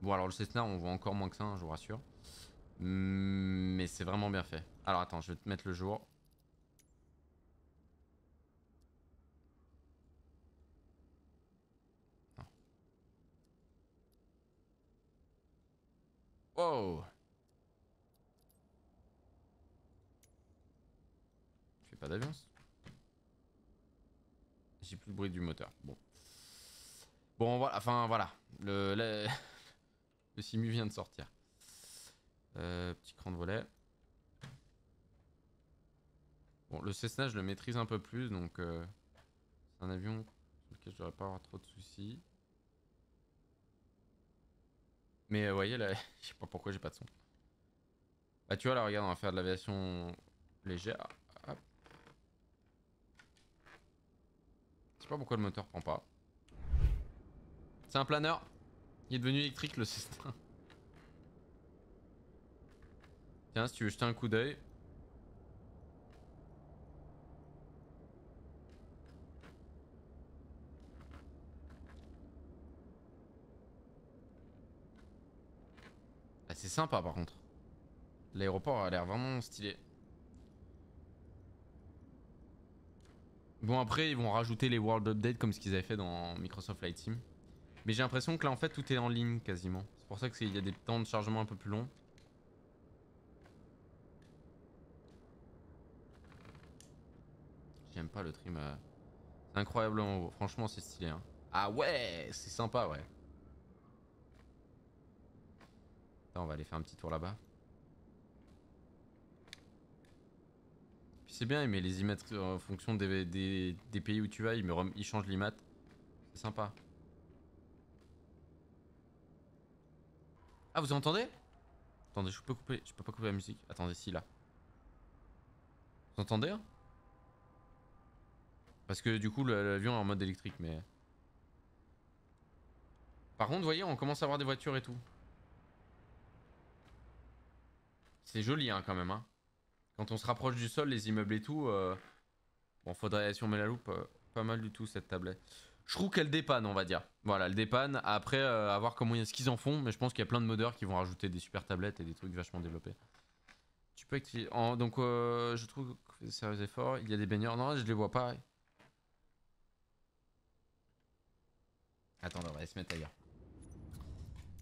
Bon, alors le Cessna, on voit encore moins que ça, hein, je vous rassure. Mais c'est vraiment bien fait. Alors attends, je vais te mettre le jour. Non. Wow. Je fais pas d'avion. J'ai plus le bruit du moteur. Bon. Bon, voilà. Enfin, voilà. Le simu vient de sortir. Petit cran de volet. Bon, le Cessna, je le maîtrise un peu plus, donc c'est un avion sur lequel je devrais pas avoir trop de soucis. Mais vous voyez, là, je sais pas pourquoi j'ai pas de son. Bah, tu vois, là, regarde, on va faire de l'aviation légère. Hop. Je sais pas pourquoi le moteur prend pas. C'est un planeur. Il est devenu électrique, le Cessna. Tiens, si tu veux jeter un coup d'œil. Ah, c'est sympa par contre. L'aéroport a l'air vraiment stylé. Bon, après, ils vont rajouter les World Updates comme ce qu'ils avaient fait dans Microsoft Flight Sim. Mais j'ai l'impression que là, en fait, tout est en ligne quasiment. C'est pour ça qu'il y a des temps de chargement un peu plus longs. J'aime pas le trim. C'est incroyablement beau. Franchement, c'est stylé. Hein. Ah ouais, c'est sympa, ouais. Attends, on va aller faire un petit tour là-bas. Puis c'est bien, il met les IMAT en fonction des pays où tu vas. Il change l'IMAT. C'est sympa. Ah, vous entendez? Attendez, je peux pas couper la musique. Attendez, si, là. Vous entendez hein? Parce que du coup, l'avion est en mode électrique, mais... Par contre, vous voyez, on commence à avoir des voitures et tout. C'est joli, hein, quand même, hein. Quand on se rapproche du sol, les immeubles et tout... Bon, faudrait, si on met la loupe, pas mal du tout, cette tablette. Je trouve qu'elle dépanne, on va dire. Voilà, elle dépanne. Après, à voir comment ce qu'ils en font. Mais je pense qu'il y a plein de modeurs qui vont rajouter des super tablettes et des trucs vachement développés. Tu peux activer... donc, je trouve que c'est sérieux effort. Il y a des baigneurs. Non, je les vois pas. Attends, on va se mettre ailleurs.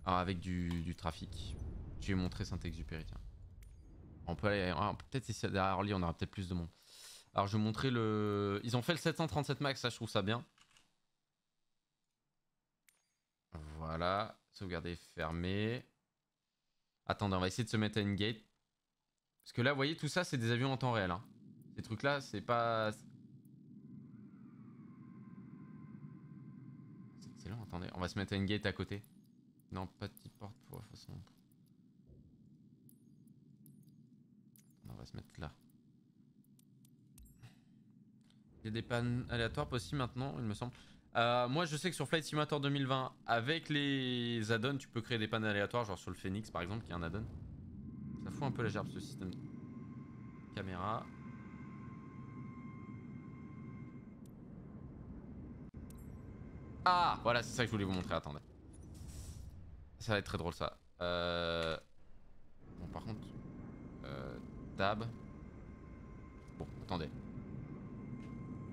Alors, avec du trafic. Je vais montrer Saint-Exupéry, tiens. On peut aller... peut-être ici, derrière Orly, on aura peut-être plus de monde. Alors, je vais vous montrer le... Ils ont fait le 737 Max, ça, je trouve ça bien. Voilà. Sauvegarder fermé. Attendez, on va essayer de se mettre à une gate. Parce que là, vous voyez, tout ça, c'est des avions en temps réel. Hein. Ces trucs-là, c'est pas... C'est long, attendez. On va se mettre à une gate à côté. Non, pas de petite porte pour la façon. On va se mettre là. Il y a des pannes aléatoires possibles maintenant, il me semble. Moi, je sais que sur Flight Simulator 2020, avec les add-ons, tu peux créer des pannes aléatoires, genre sur le Phoenix par exemple, qui est un add-on. Ça fout un peu la gerbe ce système de caméra. Ah, voilà, c'est ça que je voulais vous montrer. Attendez. Ça va être très drôle ça. Bon, par contre, Tab. Bon, attendez.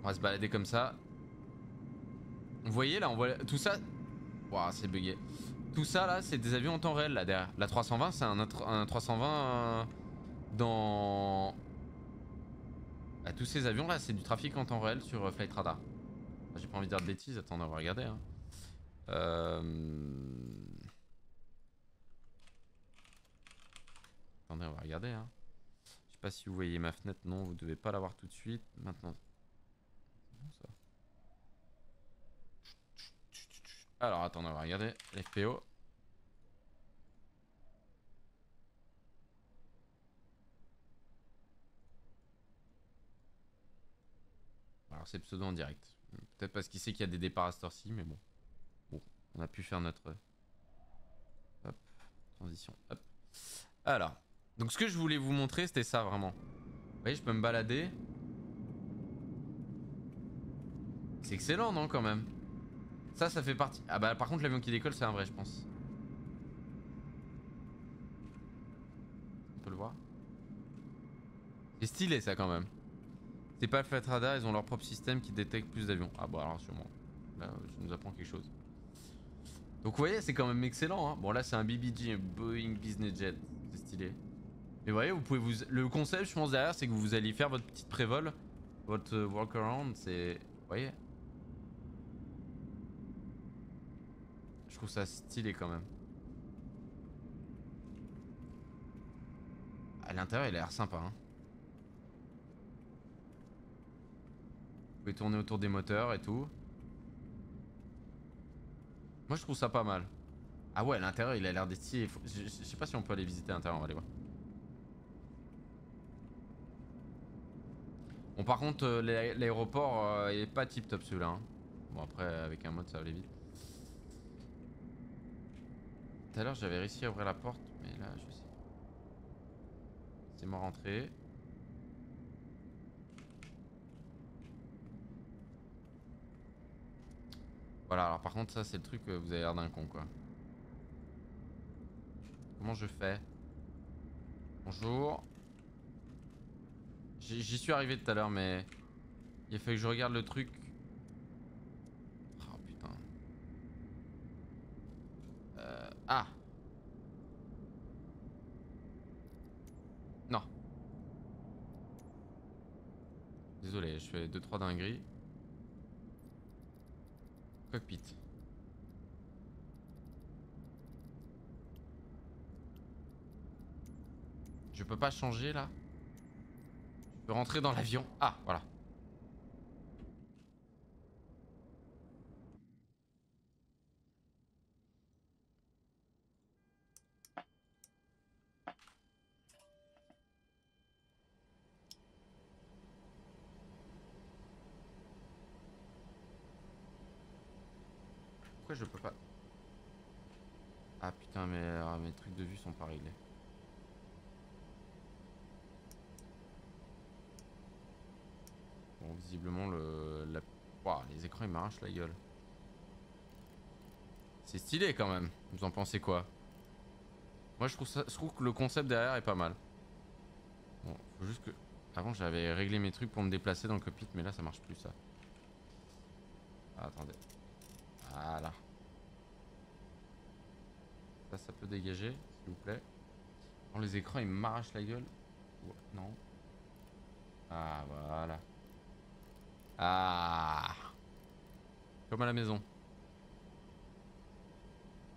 On va se balader comme ça. Vous voyez là, on voit tout ça. Waouh, c'est bugué. Tout ça là, c'est des avions en temps réel là derrière. La 320, c'est un 320 dans. Bah, tous ces avions là, c'est du trafic en temps réel sur Flight Radar. J'ai pas envie de dire de bêtises, attendez, on va regarder. Hein. Attendez, on va regarder. Hein. Je sais pas si vous voyez ma fenêtre, non, vous devez pas l'avoir tout de suite. Maintenant. C'est bon, ça. Alors attendez, on va regarder l'FPO. Alors c'est pseudo en direct. Peut-être parce qu'il sait qu'il y a des départs à cette heure-ci, mais bon. Bon, on a pu faire notre... Hop, transition, hop. Alors, donc ce que je voulais vous montrer, c'était ça vraiment. Vous voyez, je peux me balader. C'est excellent, non, quand même. Ça fait partie... Ah bah par contre, l'avion qui décolle, c'est un vrai, je pense. On peut le voir. C'est stylé, ça, quand même. C'est pas le Flight Radar, ils ont leur propre système qui détecte plus d'avions. Ah bah alors sûrement. Là, je nous apprends quelque chose. Donc vous voyez, c'est quand même excellent. Hein. Bon là, c'est un BBJ, un Boeing Business Jet. C'est stylé. Mais vous voyez, vous pouvez vous... Le concept, je pense, derrière, c'est que vous allez faire votre petite prévol. Votre walk-around, c'est... Vous voyez? Je trouve ça stylé quand même. À l'intérieur, il a l'air sympa. Hein. Vous pouvez tourner autour des moteurs et tout. Moi, je trouve ça pas mal. Ah ouais, l'intérieur, il a l'air d'être stylé. Je sais pas si on peut aller visiter l'intérieur, on va aller voir. Bon, par contre, l'aéroport est pas tip top celui-là. Hein. Bon, après, avec un mode, ça va aller vite. Tout à l'heure, j'avais réussi à ouvrir la porte, mais là, je sais. C'est moi rentré. Voilà, alors par contre, ça, c'est le truc, vous avez l'air d'un con, quoi. Comment je fais? Bonjour. J'y suis arrivé tout à l'heure, mais il a fallu que je regarde le truc. Oh putain. Ah. Non. Désolé, je fais 2-3 dingueries. Cockpit. Je peux pas changer là? Je peux rentrer dans l'avion. Ah, voilà. Pourquoi je peux pas? Ah putain, mais mes trucs de vue sont pas réglés. Bon, visiblement, Ouah, les écrans ils m'arrachent la gueule. C'est stylé quand même. Vous en pensez quoi? Moi je trouve que le concept derrière est pas mal. Bon, faut juste que... Avant j'avais réglé mes trucs pour me déplacer dans le cockpit, mais là ça marche plus ça. Ah, attendez. Voilà. Ça peut dégager, s'il vous plaît. Bon, les écrans ils m'arrachent la gueule. Ouais, non. Ah, voilà. Ah. Comme à la maison.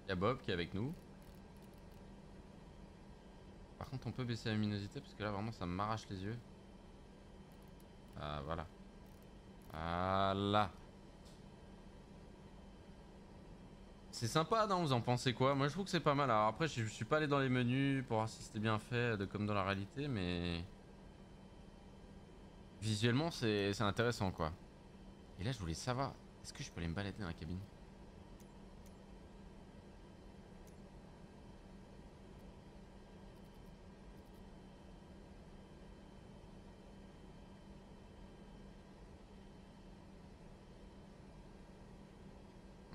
Il y a Bob qui est avec nous. Par contre, on peut baisser la luminosité parce que là, vraiment, ça m'arrache les yeux. Ah, voilà. Voilà. C'est sympa, non? Vous en pensez quoi? Moi, je trouve que c'est pas mal. Alors après, je suis pas allé dans les menus pour voir si c'était bien fait, comme dans la réalité, mais... Visuellement, c'est intéressant, quoi. Et là, je voulais savoir, est-ce que je peux aller me balader dans la cabine?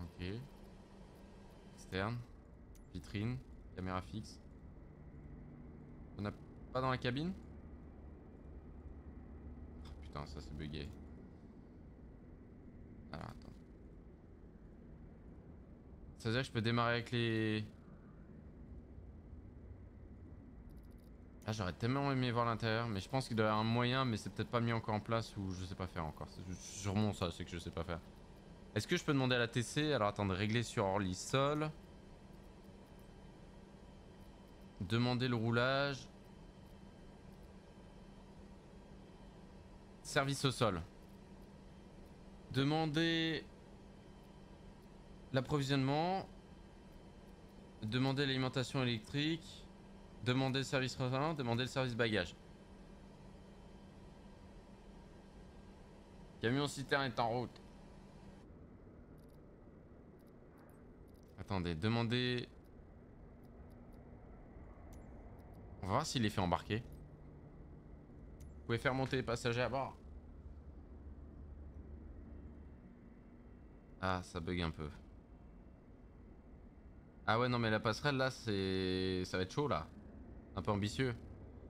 Ok. Externe. Vitrine. Caméra fixe. On n'a pas dans la cabine? putain, ça c'est bugué. Alors attends. Ça veut dire que je peux démarrer avec les... Ah, j'aurais tellement aimé voir l'intérieur, mais je pense qu'il doit y avoir un moyen, mais c'est peut-être pas mis encore en place ou je sais pas faire encore. C'est sûrement ça, c'est que je sais pas faire. Est-ce que je peux demander à la TC? Alors attends, de régler sur Orly Sol. Demander le roulage. Service au sol. Demander l'approvisionnement. Demander l'alimentation électrique. Demander le service restaurant. Demander le service bagage. Camion citerne est en route. Attendez, demander... On va voir s'il est fait embarquer. Vous pouvez faire monter les passagers à bord. Ah, ça bug un peu. Ah ouais, non mais la passerelle là, c'est... Ça va être chaud là. Un peu ambitieux.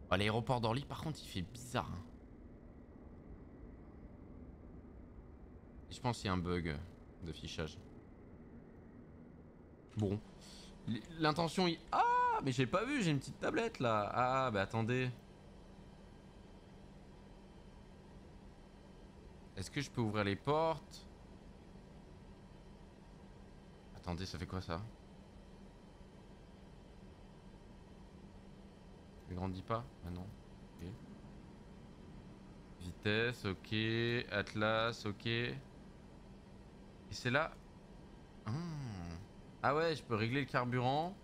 Oh, l'aéroport d'Orly par contre il fait bizarre. Hein. Je pense qu'il y a un bug de fichage. Bon. L'intention... Ah, mais j'ai pas vu, j'ai une petite tablette là. Ah, bah attendez. Est-ce que je peux ouvrir les portes? Attendez, ça fait quoi ça? Je grandis pas? Ah non. Ok. Vitesse, ok. Atlas, ok. Et c'est là. Ah ouais, je peux régler le carburant.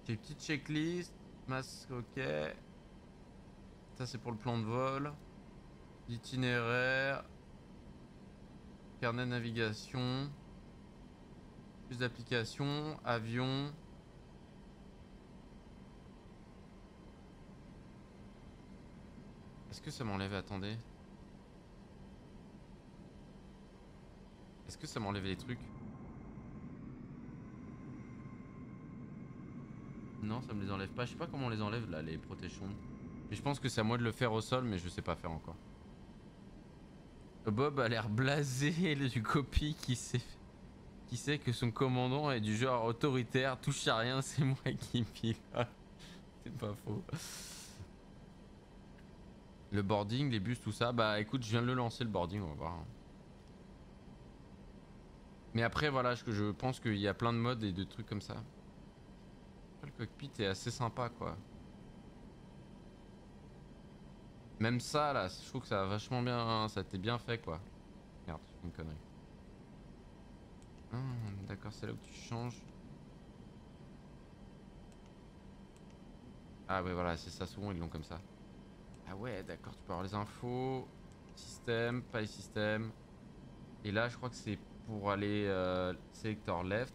J'ai une petite checklist. Masque, ok. Ça c'est pour le plan de vol. L'itinéraire. Carnet de navigation. Plus d'applications. Avion. Est-ce que ça m'enlève? Attendez. Est-ce que ça m'enlève les trucs? Non, ça me les enlève pas. Je sais pas comment on les enlève là, les protections. Mais je pense que c'est à moi de le faire au sol, mais je sais pas faire encore. Bob a l'air blasé du copie qui sait que son commandant est du genre autoritaire, touche à rien, c'est moi qui pilote. C'est pas faux. Le boarding, les bus, tout ça. Bah écoute, je viens de le lancer le boarding, on va voir. Mais après, voilà, je pense qu'il y a plein de modes et de trucs comme ça. Le cockpit est assez sympa, quoi. Même ça, là, je trouve que ça va vachement bien. Hein, ça a été bien fait, quoi. Merde, j'ai fait une connerie. D'accord, c'est là où tu changes. Ah ouais, voilà, c'est ça, souvent ils l'ont comme ça. Ah ouais, d'accord, tu peux avoir les infos. Système, pas les systèmes. Et là, je crois que c'est pour aller sélecteur left.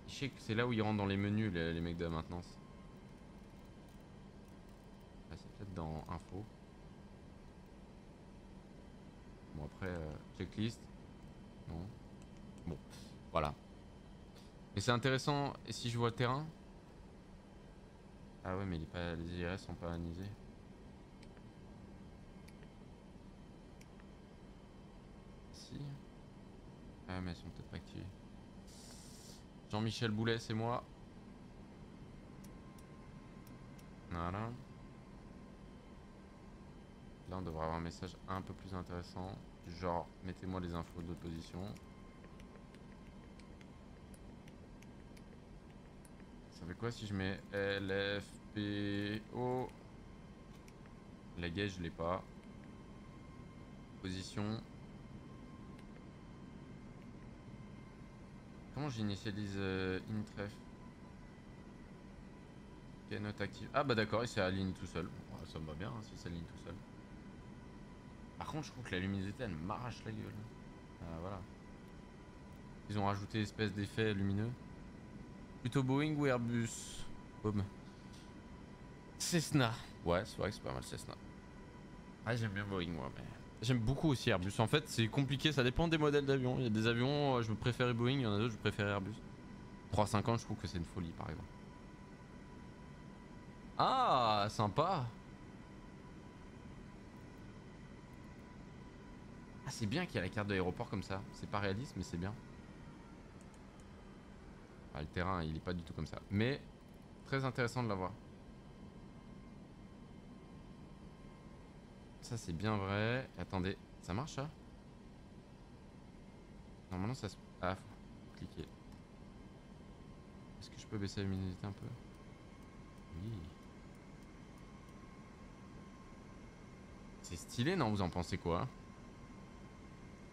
Je sais que c'est là où ils rentrent dans les menus, les mecs de la maintenance. Ah, c'est peut-être dans info. Bon, après, checklist. Non. Bon, voilà. Mais c'est intéressant. Et si je vois le terrain? Ah ouais, mais les IRS sont pas anisés. Si. Ah, mais elles sont peut-être pas activées. Jean-Michel Boulet, c'est moi. Voilà. Là, on devrait avoir un message un peu plus intéressant. Genre, mettez-moi les infos de position. Ça fait quoi si je mets LFPO? La gauge, je l'ai pas. Position. Comment j'initialise intref? Ok, note active. Ah bah d'accord, il s'est aligné tout seul. Bon, ça me va bien hein, s'il s'aligne tout seul. Par contre, je trouve que la luminosité, elle m'arrache la gueule. Voilà. Ils ont rajouté espèce d'effet lumineux. Plutôt Boeing ou Airbus? Boom. Cessna. Ouais, c'est vrai que c'est pas mal Cessna. Ah, j'aime bien Boeing, moi, mais... J'aime beaucoup aussi Airbus. En fait, c'est compliqué, ça dépend des modèles d'avions. Il y a des avions, je préférais Boeing, il y en a d'autres, je préfère Airbus. 350, je trouve que c'est une folie, par exemple. Ah, sympa. Ah, c'est bien qu'il y a la carte de l'aéroport comme ça. C'est pas réaliste, mais c'est bien. Ah, le terrain, il est pas du tout comme ça. Mais très intéressant de l'avoir. Ça, c'est bien vrai. Attendez, ça marche ça? Normalement, ça se... Ah, faut cliquer. Est-ce que je peux baisser la luminosité un peu? Oui. C'est stylé, non? Vous en pensez quoi?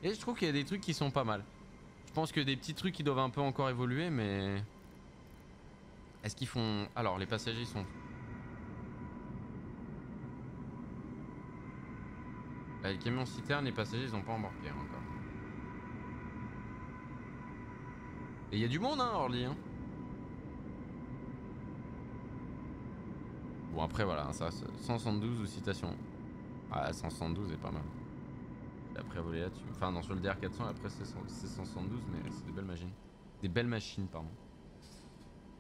Et je trouve qu'il y a des trucs qui sont pas mal. Je pense que des petits trucs qui doivent un peu encore évoluer, mais... Est-ce qu'ils font... Alors, les passagers sont... Bah, les camions citernes, les passagers, ils ont pas embarqué hein, encore. Et il y a du monde, hein, Orly, hein. Bon, après, voilà, ça, 172 ou citation. Ah, 172 est pas mal. Et après, voler là-dessus. Enfin, non, sur le DR400, après, c'est 172, mais c'est des belles machines. Des belles machines, pardon.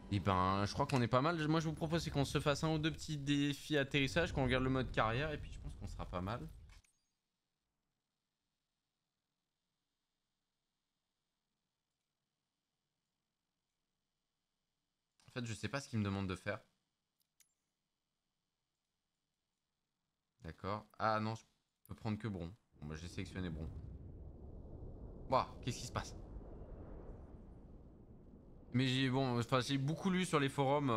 Et ben, je crois qu'on est pas mal. Moi, je vous propose, c'est qu'on se fasse un ou deux petits défis atterrissage, qu'on regarde le mode carrière, et puis je pense qu'on sera pas mal. En fait, je sais pas ce qu'il me demande de faire. D'accord. Ah non, je peux prendre que Bron. Bon, bah, j'ai sélectionné Bron. Waouh, qu'est-ce qui se passe? Mais j'ai bon, enfin, j'ai beaucoup lu sur les forums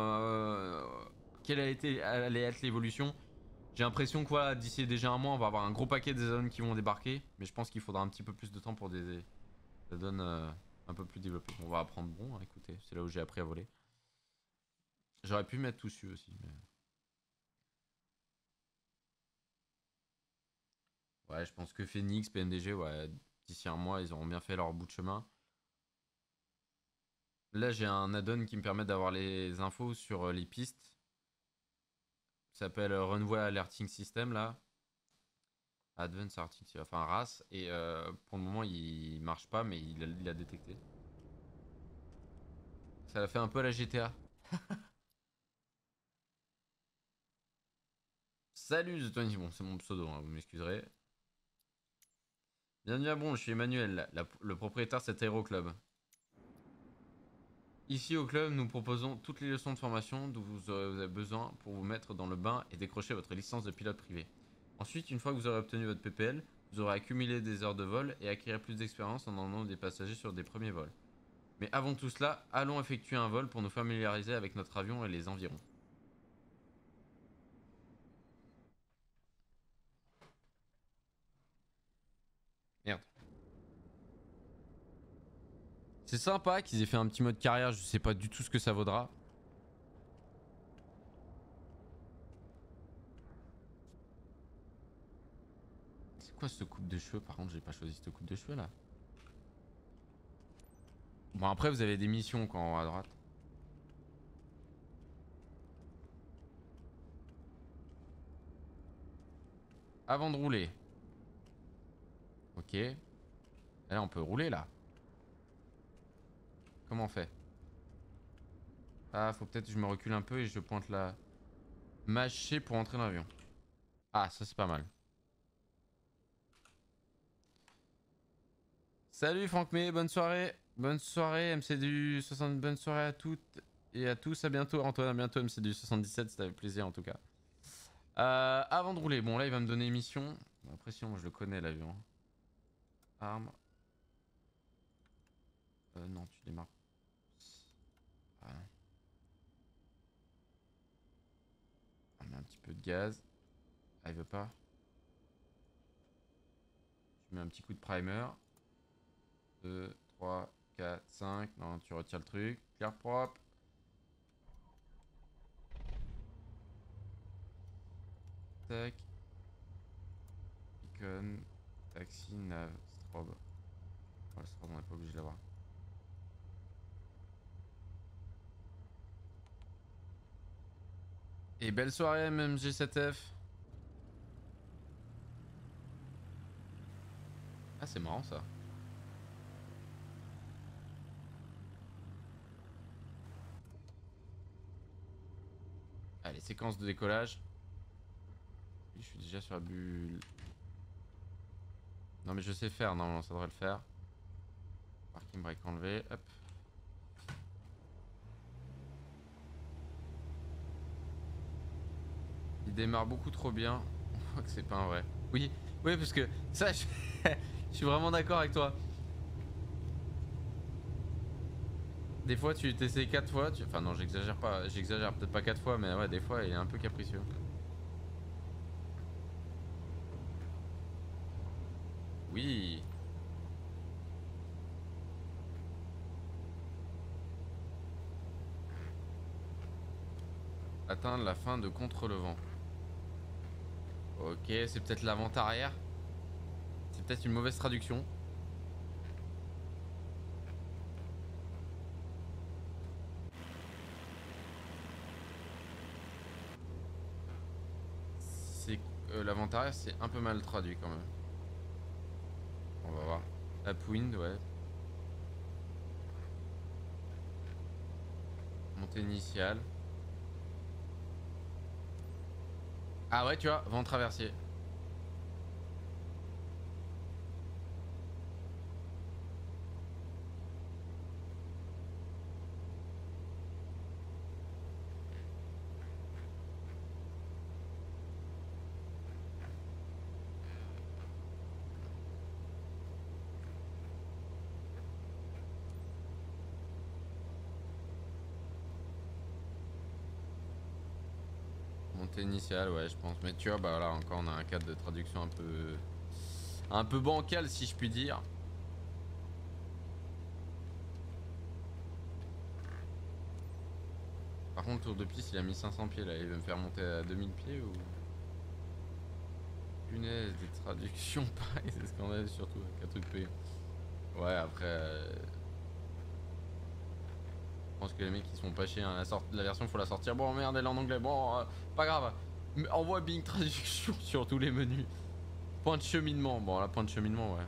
quelle allait être l'évolution. J'ai l'impression que voilà, d'ici déjà un mois, on va avoir un gros paquet des zones qui vont débarquer. Mais je pense qu'il faudra un petit peu plus de temps pour des zones un peu plus développées. On va apprendre Bron, hein, écoutez, c'est là où j'ai appris à voler. J'aurais pu mettre tout dessus aussi. Mais... Ouais, je pense que Phoenix, PNDG, ouais, d'ici un mois, ils auront bien fait leur bout de chemin. Là, j'ai un add-on qui me permet d'avoir les infos sur les pistes. Ça s'appelle Runway Alerting System, là. Advanced Alerting System, enfin RAS. Et pour le moment, il marche pas, mais il a détecté. Ça l'a fait un peu à la GTA. Salut The20, bon, c'est mon pseudo, hein, vous m'excuserez. Bienvenue à Bron, je suis Emmanuel, le propriétaire de cet aéroclub. Ici au club, nous proposons toutes les leçons de formation dont vous avez besoin pour vous mettre dans le bain et décrocher votre licence de pilote privé. Ensuite, une fois que vous aurez obtenu votre PPL, vous aurez accumulé des heures de vol et acquérir plus d'expérience en emmenant des passagers sur des premiers vols. Mais avant tout cela, allons effectuer un vol pour nous familiariser avec notre avion et les environs. Merde. C'est sympa qu'ils aient fait un petit mode carrière, je sais pas du tout ce que ça vaudra. C'est quoi ce coupe de cheveux? Par contre, j'ai pas choisi cette coupe de cheveux là. Bon, après, vous avez des missions quand en haut à droite. Avant de rouler. Ok. Et là, on peut rouler là. Comment on fait? Ah, faut peut-être que je me recule un peu et je pointe la mâcher pour entrer dans l'avion. Ah, ça c'est pas mal. Salut Franck May, bonne soirée. Bonne soirée MCDU 60, bonne soirée à toutes et à tous. À bientôt Antoine, à bientôt MCDU 77, c'était avec plaisir en tout cas. Avant de rouler, bon là il va me donner mission. Après sinon je le connais l'avion. Arme. Non, tu démarres. Ah, non. On met un petit peu de gaz. Ah, il veut pas. Je mets un petit coup de primer. 2, 3, 4, 5. Non, tu retires le truc. Clair propre. Tac. Icon. Taxi, nav, strobe. Oh, le strobe, on n'est pas obligé de l'avoir. Et belle soirée, MMG7F. Ah, c'est marrant ça. Allez, séquence de décollage. Je suis déjà sur la bulle. Non mais je sais faire, normalement ça devrait le faire. Parking brake enlevé, hop. Il démarre beaucoup trop bien. On voit que c'est pas un vrai. Oui, oui parce que ça je, je suis vraiment d'accord avec toi. Des fois tu t'essayes 4 fois, enfin non j'exagère pas, j'exagère peut-être pas 4 fois mais ouais des fois il est un peu capricieux. Oui. Atteindre la fin de contre-le-vent. Ok, c'est peut-être l'avant-arrière. C'est peut-être une mauvaise traduction. C'est l'avant-arrière, c'est un peu mal traduit quand même. On va voir. Upwind, ouais. Montée initiale. Ah ouais, tu vois, vent traversier. Montée initiale, ouais, je pense. Mais tu vois, bah là encore, on a un cadre de traduction un peu bancal, si je puis dire. Par contre, tour de piste, il a mis 500 pieds là. Il veut me faire monter à 2000 pieds ou. Punaise, des traductions pareil, c'est scandaleux surtout avec un truc payant. Ouais, après. Je pense que les mecs ils se font pas chier. Hein. La version, faut la sortir. Bon, merde, elle est en anglais. Bon, pas grave. Mais envoie Bing traduction sur tous les menus. Point de cheminement. Bon, là, point de cheminement, ouais.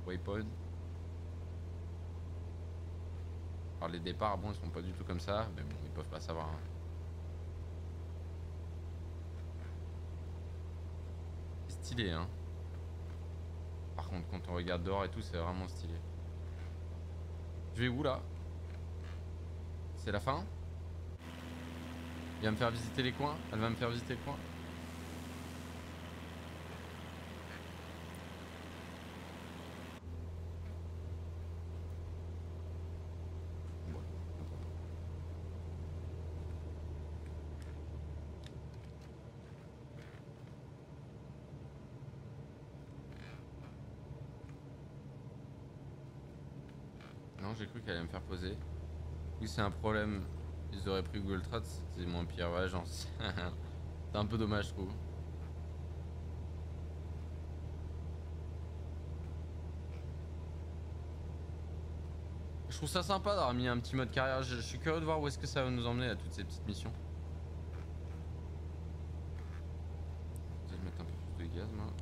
Waypoint. Alors, les départs, bon, ils sont pas du tout comme ça. Mais bon, ils peuvent pas savoir. Hein. C'est stylé, hein. Par contre, quand on regarde dehors et tout, c'est vraiment stylé. Je vais où là? C'est la fin? Il va me faire visiter les coins? Elle va me faire visiter le coin? Bon, non, j'ai cru qu'elle allait me faire poser. Oui, c'est un problème. Ils auraient pris Google Trad, c'était moins pire. Ouais, j'en sais. C'est un peu dommage, je trouve. Je trouve ça sympa d'avoir mis un petit mode carrière. Je suis curieux de voir où est-ce que ça va nous emmener à toutes ces petites missions. Je vais mettre un peu plus de gaz, moi.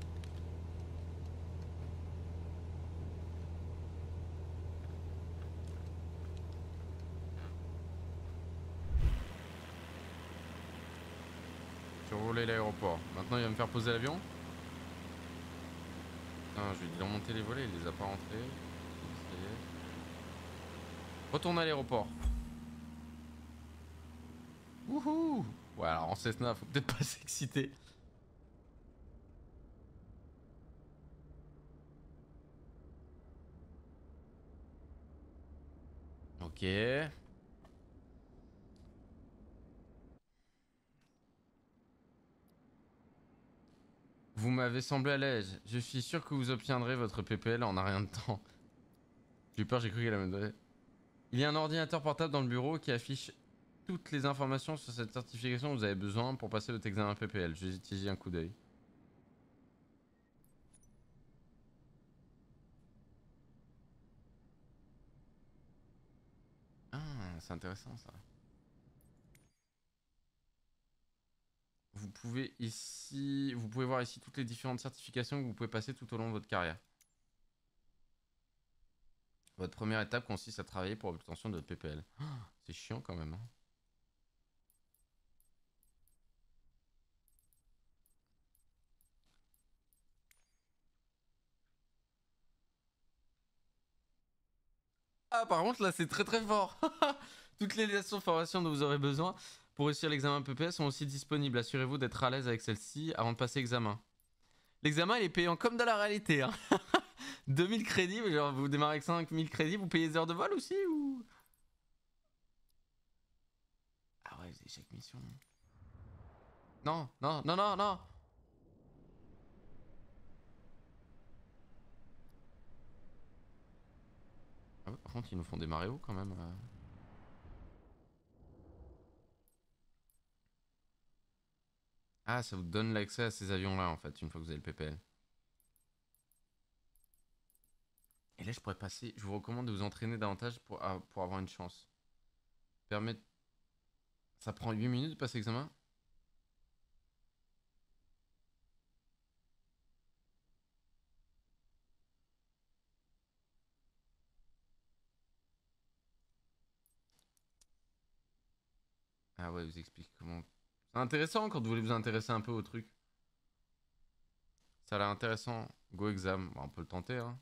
Survoler l'aéroport. Maintenant, il va me faire poser l'avion. Putain, je lui ai dit de remonter les volets, il les a pas rentrés. Ça y est. Retourne à l'aéroport. Wouhou! Ouais, alors en Cessna, faut peut-être pas s'exciter. Ok. Vous m'avez semblé à l'aise. Je suis sûr que vous obtiendrez votre PPL en un rien de temps. J'ai eu peur, j'ai cru qu'elle allait me donner. Il y a un ordinateur portable dans le bureau qui affiche toutes les informations sur cette certification que vous avez besoin pour passer votre examen PPL. Je vais utiliser un coup d'œil. Ah, c'est intéressant ça. Vous pouvez voir ici toutes les différentes certifications que vous pouvez passer tout au long de votre carrière. Votre première étape consiste à travailler pour l'obtention de votre PPL. Oh, c'est chiant quand même. Hein. Ah, par contre, là, c'est très très fort. Toutes les leçons de formation dont vous aurez besoin pour réussir l'examen PPS sont aussi disponibles. Assurez-vous d'être à l'aise avec celle-ci avant de passer l'examen. L'examen, il est payant comme dans la réalité. Hein. 2000 crédits, genre vous démarrez avec 5000 crédits, vous payez les heures de vol aussi ou... Ah ouais, c'est chaque mission. Non, non, non, non, non. Ah ouais, par contre, ils nous font démarrer haut quand même. Ah, ça vous donne l'accès à ces avions-là en fait, une fois que vous avez le PPL. Et là, je pourrais passer. Je vous recommande de vous entraîner davantage pour avoir une chance. Permettre. Ça prend 8 minutes de passer l'examen? Ah ouais, vous explique comment. C'est intéressant quand vous voulez vous intéresser un peu au truc. Ça a l'air intéressant. Go exam. Bon, on peut le tenter, hein.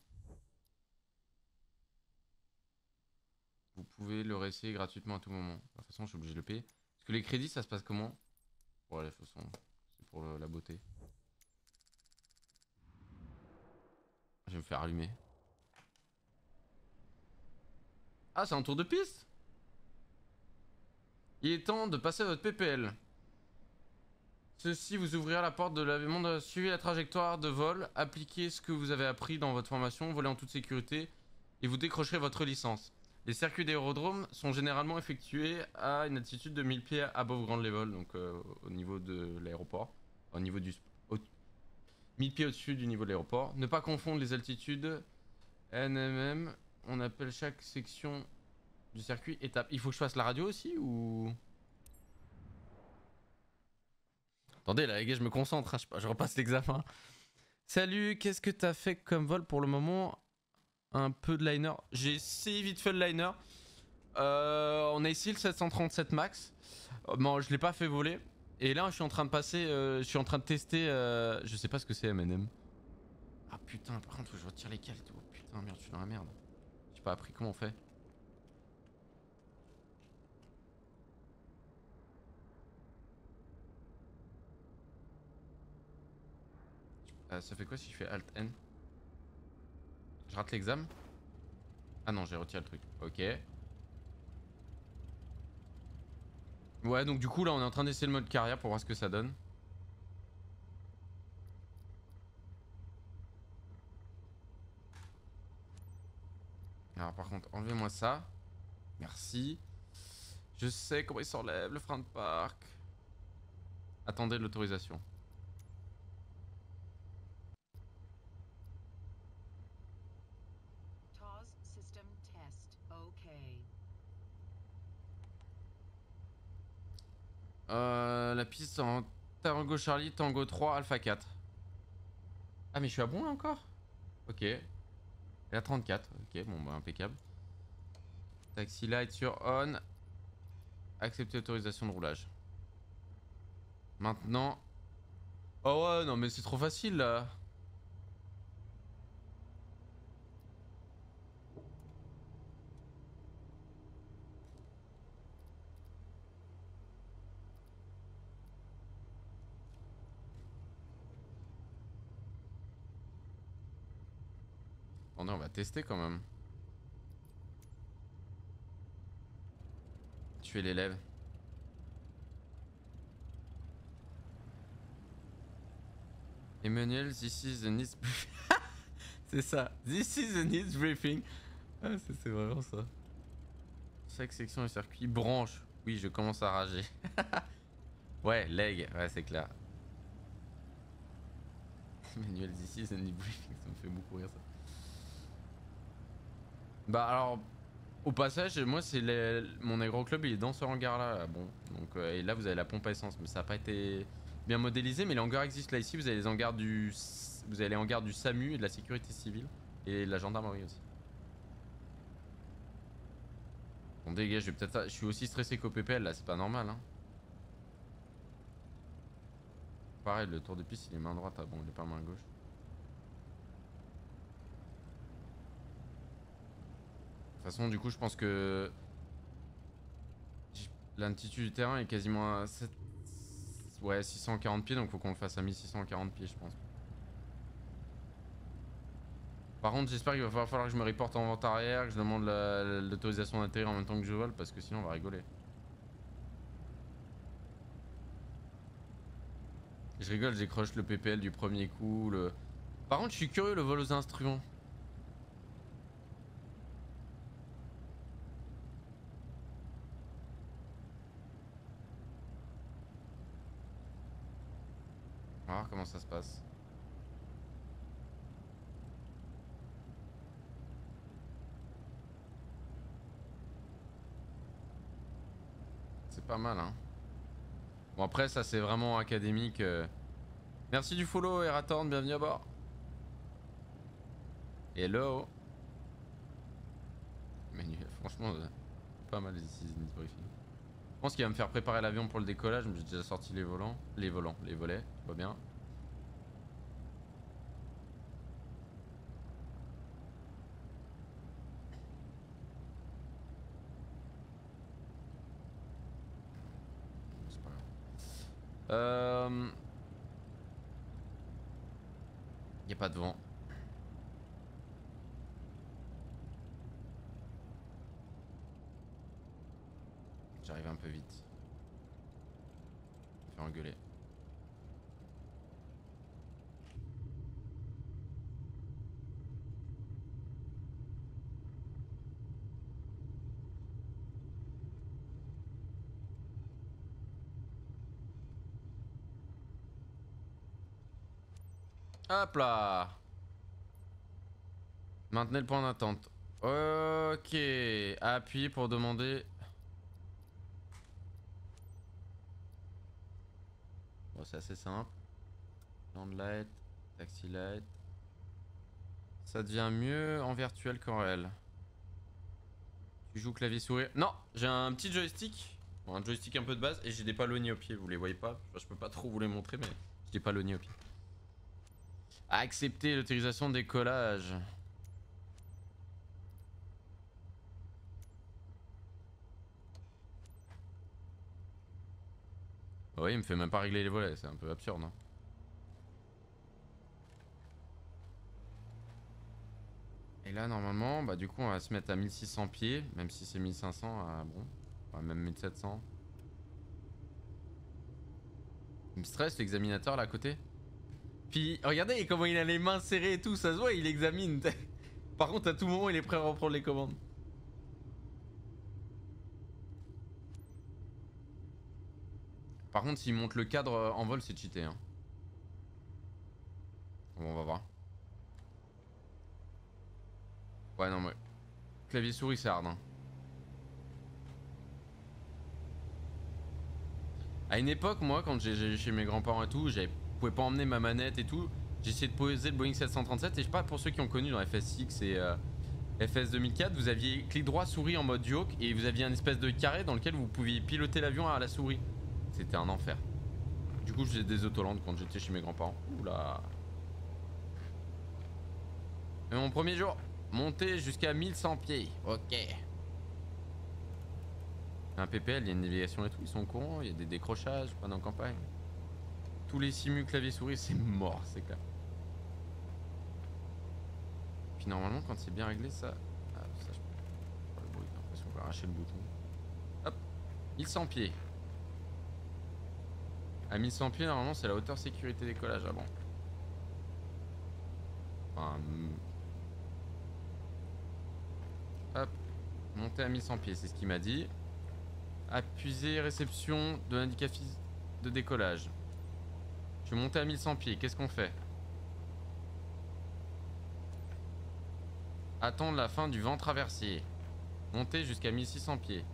Vous pouvez le réessayer gratuitement à tout moment. De toute façon, je suis obligé de le payer. Parce que les crédits, ça se passe comment? Ouais, de toute façon, c'est pour la beauté. Je vais me faire allumer. Ah, c'est un tour de piste? Il est temps de passer à votre PPL. Ceci vous ouvrira la porte de l'avion. Suivez la trajectoire de vol, appliquez ce que vous avez appris dans votre formation, volez en toute sécurité et vous décrocherez votre licence. Les circuits d'aérodrome sont généralement effectués à une altitude de 1000 pieds above ground level, donc au niveau de l'aéroport, au niveau du 1000 pieds au-dessus du niveau de l'aéroport. Ne pas confondre les altitudes NMM. On appelle chaque section du circuit étape. Il faut que je fasse la radio aussi ou... Attendez là les gars, je me concentre, hein, je repasse l'examen. Salut, qu'est-ce que t'as fait comme vol pour le moment? Un peu de liner. J'ai essayé vite fait le liner. On a essayé le 737 max. Bon, je l'ai pas fait voler. Et là, je suis en train de passer, je suis en train de tester, je sais pas ce que c'est M&M. Ah putain, par contre, faut que je retire les cales et tout. Putain, merde, je suis dans la merde. J'ai pas appris comment on fait. Ça fait quoi si je fais Alt N? Je rate l'examen? Ah non, j'ai retiré le truc. Ok. Ouais, donc du coup, là, on est en train d'essayer le mode carrière pour voir ce que ça donne. Alors, par contre, enlevez-moi ça. Merci. Je sais comment il s'enlève le frein de parc. Attendez l'autorisation. TOS system test. Okay. La piste en Tango Charlie, Tango 3, Alpha 4. Ah, mais je suis à bon là encore? Ok. Et à 34. Ok, bon, bah, impeccable. Taxi light sur on. Accepter autorisation de roulage. Maintenant. Oh ouais, non, mais c'est trop facile là. Attendez, on va tester quand même. Tu es l'élève. Emmanuel, this is the needs briefing. C'est ça. This is the needs briefing. Ah, c'est vraiment ça. Chaque section du circuit branche. Oui, je commence à rager. Ouais, leg. Ouais, c'est clair. Emmanuel, this is the needs briefing. Ça me fait beaucoup rire ça. Bah alors, au passage, moi c'est mon agro-club, il est dans ce hangar là, bon. Donc, et là vous avez la pompe à essence, mais ça n'a pas été bien modélisé, mais les hangars existent là ici, vous avez les hangars du... Vous avez les hangars du SAMU et de la sécurité civile, et de la gendarmerie aussi. Bon dégage, je suis aussi stressé qu'au PPL là, c'est pas normal hein. Pareil, le tour de piste il est main droite, ah bon il est pas main gauche. toute façon, du coup, je pense que l'altitude du terrain est quasiment à 7... ouais, 640 pieds, donc faut qu'on le fasse à 1640 pieds, je pense. Par contre, j'espère qu'il va falloir que je me reporte en vente arrière, que je demande l'autorisation d'atterrir en même temps que je vole, parce que sinon on va rigoler. Je rigole, j'écroche le PPL du premier coup. Par contre, je suis curieux, le vol aux instruments. On va voir comment ça se passe. C'est pas mal, hein. Bon, après, ça c'est vraiment académique. Merci du follow, Eratorn, bienvenue à bord. Hello. Manuel, franchement, pas mal ici, Zenith Briefing. Je pense qu'il va me faire préparer l'avion pour le décollage, mais j'ai déjà sorti les volants. Les volets, tout va bien. C'est pas grave. Y a pas de vent. J'arrive un peu vite. Je me fais engueuler. Hop là. Maintenez le point d'attente. Ok. Appuyez pour demander. Bon, c'est assez simple. Land light, taxi light. Ça devient mieux en virtuel qu'en réel. Tu joues clavier souris. Non, j'ai un petit joystick. Bon, un joystick un peu de base et j'ai des palonniers au pied. Vous les voyez pas. Enfin, je peux pas trop vous les montrer, mais j'ai des palonniers au pied. Accepter l'autorisation de décollage. Bah oui, il me fait même pas régler les volets, c'est un peu absurde, hein. Et là, normalement, bah du coup, on va se mettre à 1600 pieds, même si c'est 1500, bon, ouais, même 1700. Il me stresse l'examinateur là à côté. Puis, regardez comment il a les mains serrées et tout, ça se voit, il examine. Par contre, à tout moment, il est prêt à reprendre les commandes. Par contre, s'il monte le cadre en vol, c'est cheaté, hein. Bon, on va voir. Ouais, non, mais... clavier souris, c'est hard, hein. À une époque, moi, quand j'ai chez mes grands-parents et tout, je pouvais pas emmener ma manette et tout. J'ai essayé de poser le Boeing 737 et je sais pas, pour ceux qui ont connu dans FSX et FS 2004, vous aviez clic droit souris en mode yoke et vous aviez un espèce de carré dans lequel vous pouviez piloter l'avion à la souris. C'était un enfer. Du coup, je faisais des autolandes quand j'étais chez mes grands-parents. Oula. Et mon premier jour, monter jusqu'à 1100 pieds. Ok. Un PPL, il y a une navigation et tout, ils sont au courant, il y a des décrochages pendant la campagne. Tous les simus clavier souris, c'est mort, c'est clair. Puis normalement, quand c'est bien réglé, ça. Ah, ça, je peux pas le bruit, j'ai l'impression qu'on va arracher le bouton. Hop, 1100 pieds. À 1100 pieds, normalement, c'est la hauteur sécurité décollage. Ah bon. Enfin. Hop, monter à 1100 pieds, c'est ce qu'il m'a dit. Appuyer réception de l'indicatif de décollage. Je vais monter à 1100 pieds, qu'est-ce qu'on fait? Attendre la fin du vent traversier. Monter jusqu'à 1600 pieds.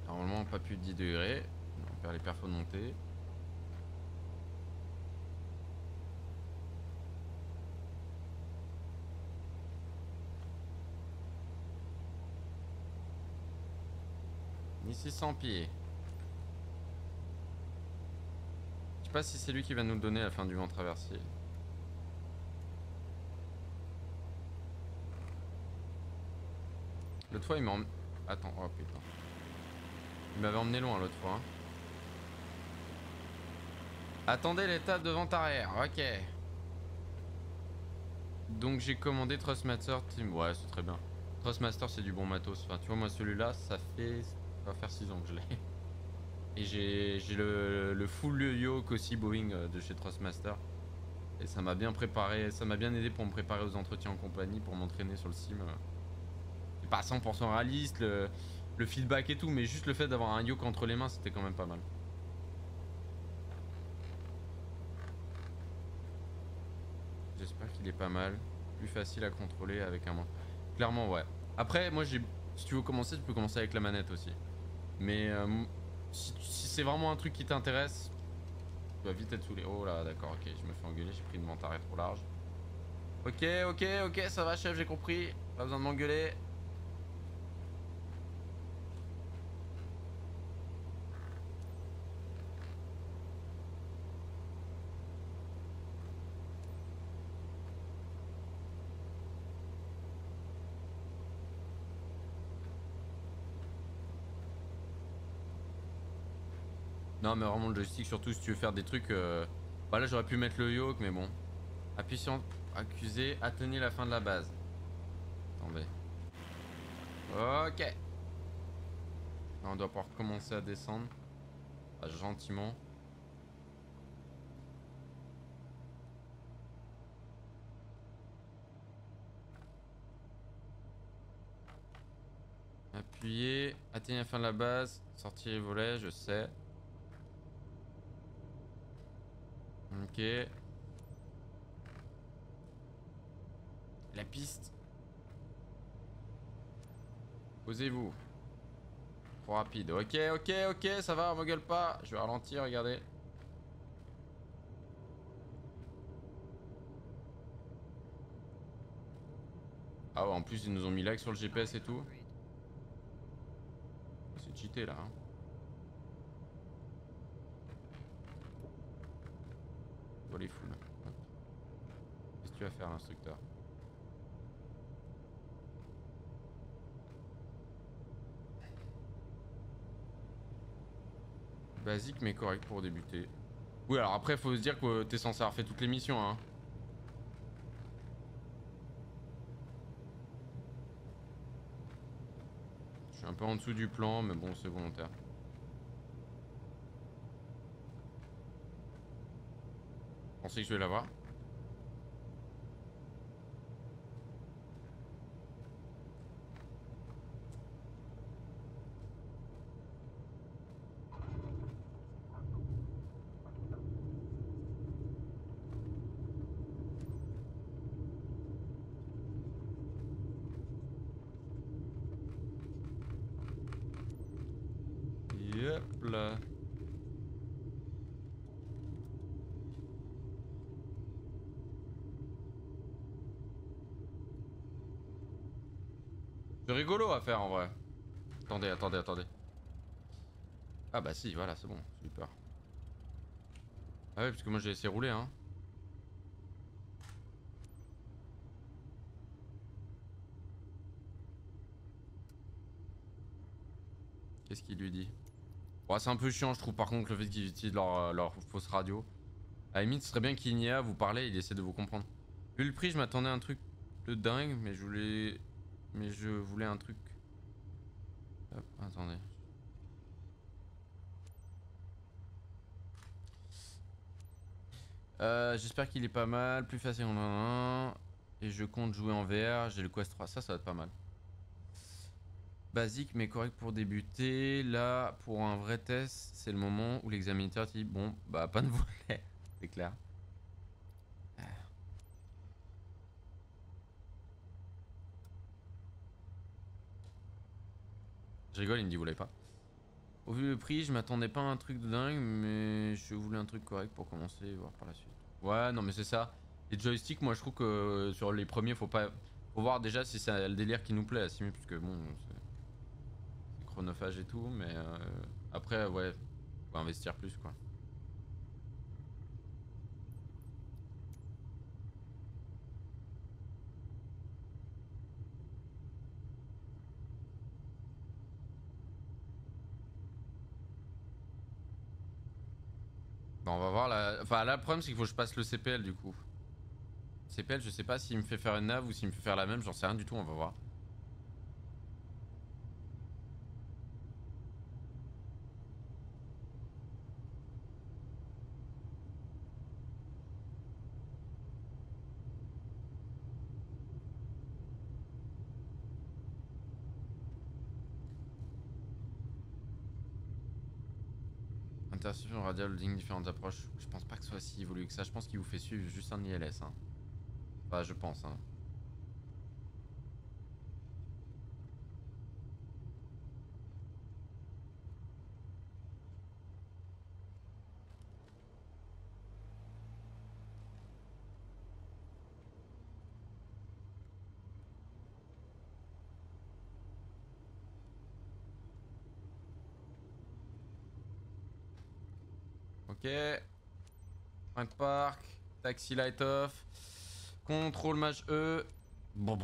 Normalement pas plus de 10 degrés. On perd les perfos de montée. « 1600 pieds. sais pas si c'est lui qui va nous le donner à la fin du vent traversier. L'autre fois il m'a emmené... Attends, oh putain. Il m'avait emmené loin l'autre fois. Hein. Attendez l'étape de vente arrière, ok. Donc j'ai commandé Trustmaster Team. Ouais, c'est très bien. Trustmaster c'est du bon matos. Enfin, tu vois, moi celui-là, ça va faire 6 ans que je l'ai. Et j'ai le full yoke aussi Boeing de chez Trustmaster. Et ça m'a bien préparé, ça m'a bien aidé pour me préparer aux entretiens en compagnie, pour m'entraîner sur le sim. C'est pas 100% réaliste, le feedback et tout, mais juste le fait d'avoir un yoke entre les mains, c'était quand même pas mal. J'espère qu'il est pas mal. Plus facile à contrôler avec un main. Clairement, ouais. Après, moi, si tu veux commencer, tu peux commencer avec la manette aussi. Mais si c'est vraiment un truc qui t'intéresse, tu vas vite être saoulé. Oh là, d'accord, ok, je me fais engueuler, j'ai pris une vente arrière trop large. Ok, ça va, chef, j'ai compris. Pas besoin de m'engueuler. Non, mais vraiment le joystick, surtout si tu veux faire des trucs. Bah là, j'aurais pu mettre le yoke, mais bon. Appuie sur accuser, atteignez la fin de la base. Attendez. Ok. Là, on doit pouvoir commencer à descendre. Ah, gentiment. Appuyez, atteignez la fin de la base, sortir les volets, je sais. Ok. La piste. Posez-vous. Trop rapide. Ok, ça va, on me gueule pas. Je vais ralentir, regardez. Ah ouais, en plus ils nous ont mis lag sur le GPS et tout. C'est cheaté là. Hein. Oh les foules. Qu'est-ce que tu vas faire l'instructeur? Basique mais correct pour débuter. Oui, alors après faut se dire que t'es censé avoir fait toutes les missions hein. Je suis un peu en dessous du plan mais bon c'est volontaire. Je pensais que je vais l'avoir. Yep là. C'est rigolo à faire en vrai. Attendez. Ah bah si, voilà, c'est bon, j'ai eu peur. Ah ouais, parce que moi j'ai laissé rouler hein. Qu'est-ce qu'il lui dit? Bon, c'est un peu chiant je trouve par contre le fait qu'ils utilisent leur fausse radio. À la limite, ce serait bien qu'il y a, vous parlez, il essaie de vous comprendre. Vu le prix, je m'attendais à un truc de dingue, mais je voulais un truc. Hop, attendez. J'espère qu'il est pas mal, plus facile en 1. Et je compte jouer en VR, j'ai le Quest 3, ça va être pas mal. Basique mais correct pour débuter. Là, pour un vrai test, c'est le moment où l'examinateur dit bon, bah pas de volet, c'est clair. Je rigole, il me dit vous l'avez pas. Au vu du prix, je m'attendais pas à un truc de dingue, mais je voulais un truc correct pour commencer et voir par la suite. Ouais, non mais c'est ça. Les joysticks, moi je trouve que sur les premiers, faut voir déjà si c'est le délire qui nous plaît à Simu, parce que bon, c'est chronophage et tout, mais après, ouais, faut investir plus quoi. Bon, on va voir la... Enfin là le problème c'est qu'il faut que je passe le CPL du coup. CPL je sais pas s'il me fait faire une nav ou s'il me fait faire la même, j'en sais rien du tout, on va voir. Interception radiale, ligne différentes approches. Je pense pas que ce soit si évolué que ça, je pense qu'il vous fait suivre juste un ILS. Hein. Enfin je pense. Hein. Ok. Point de park. Taxi light off. Contrôle match E. Bon.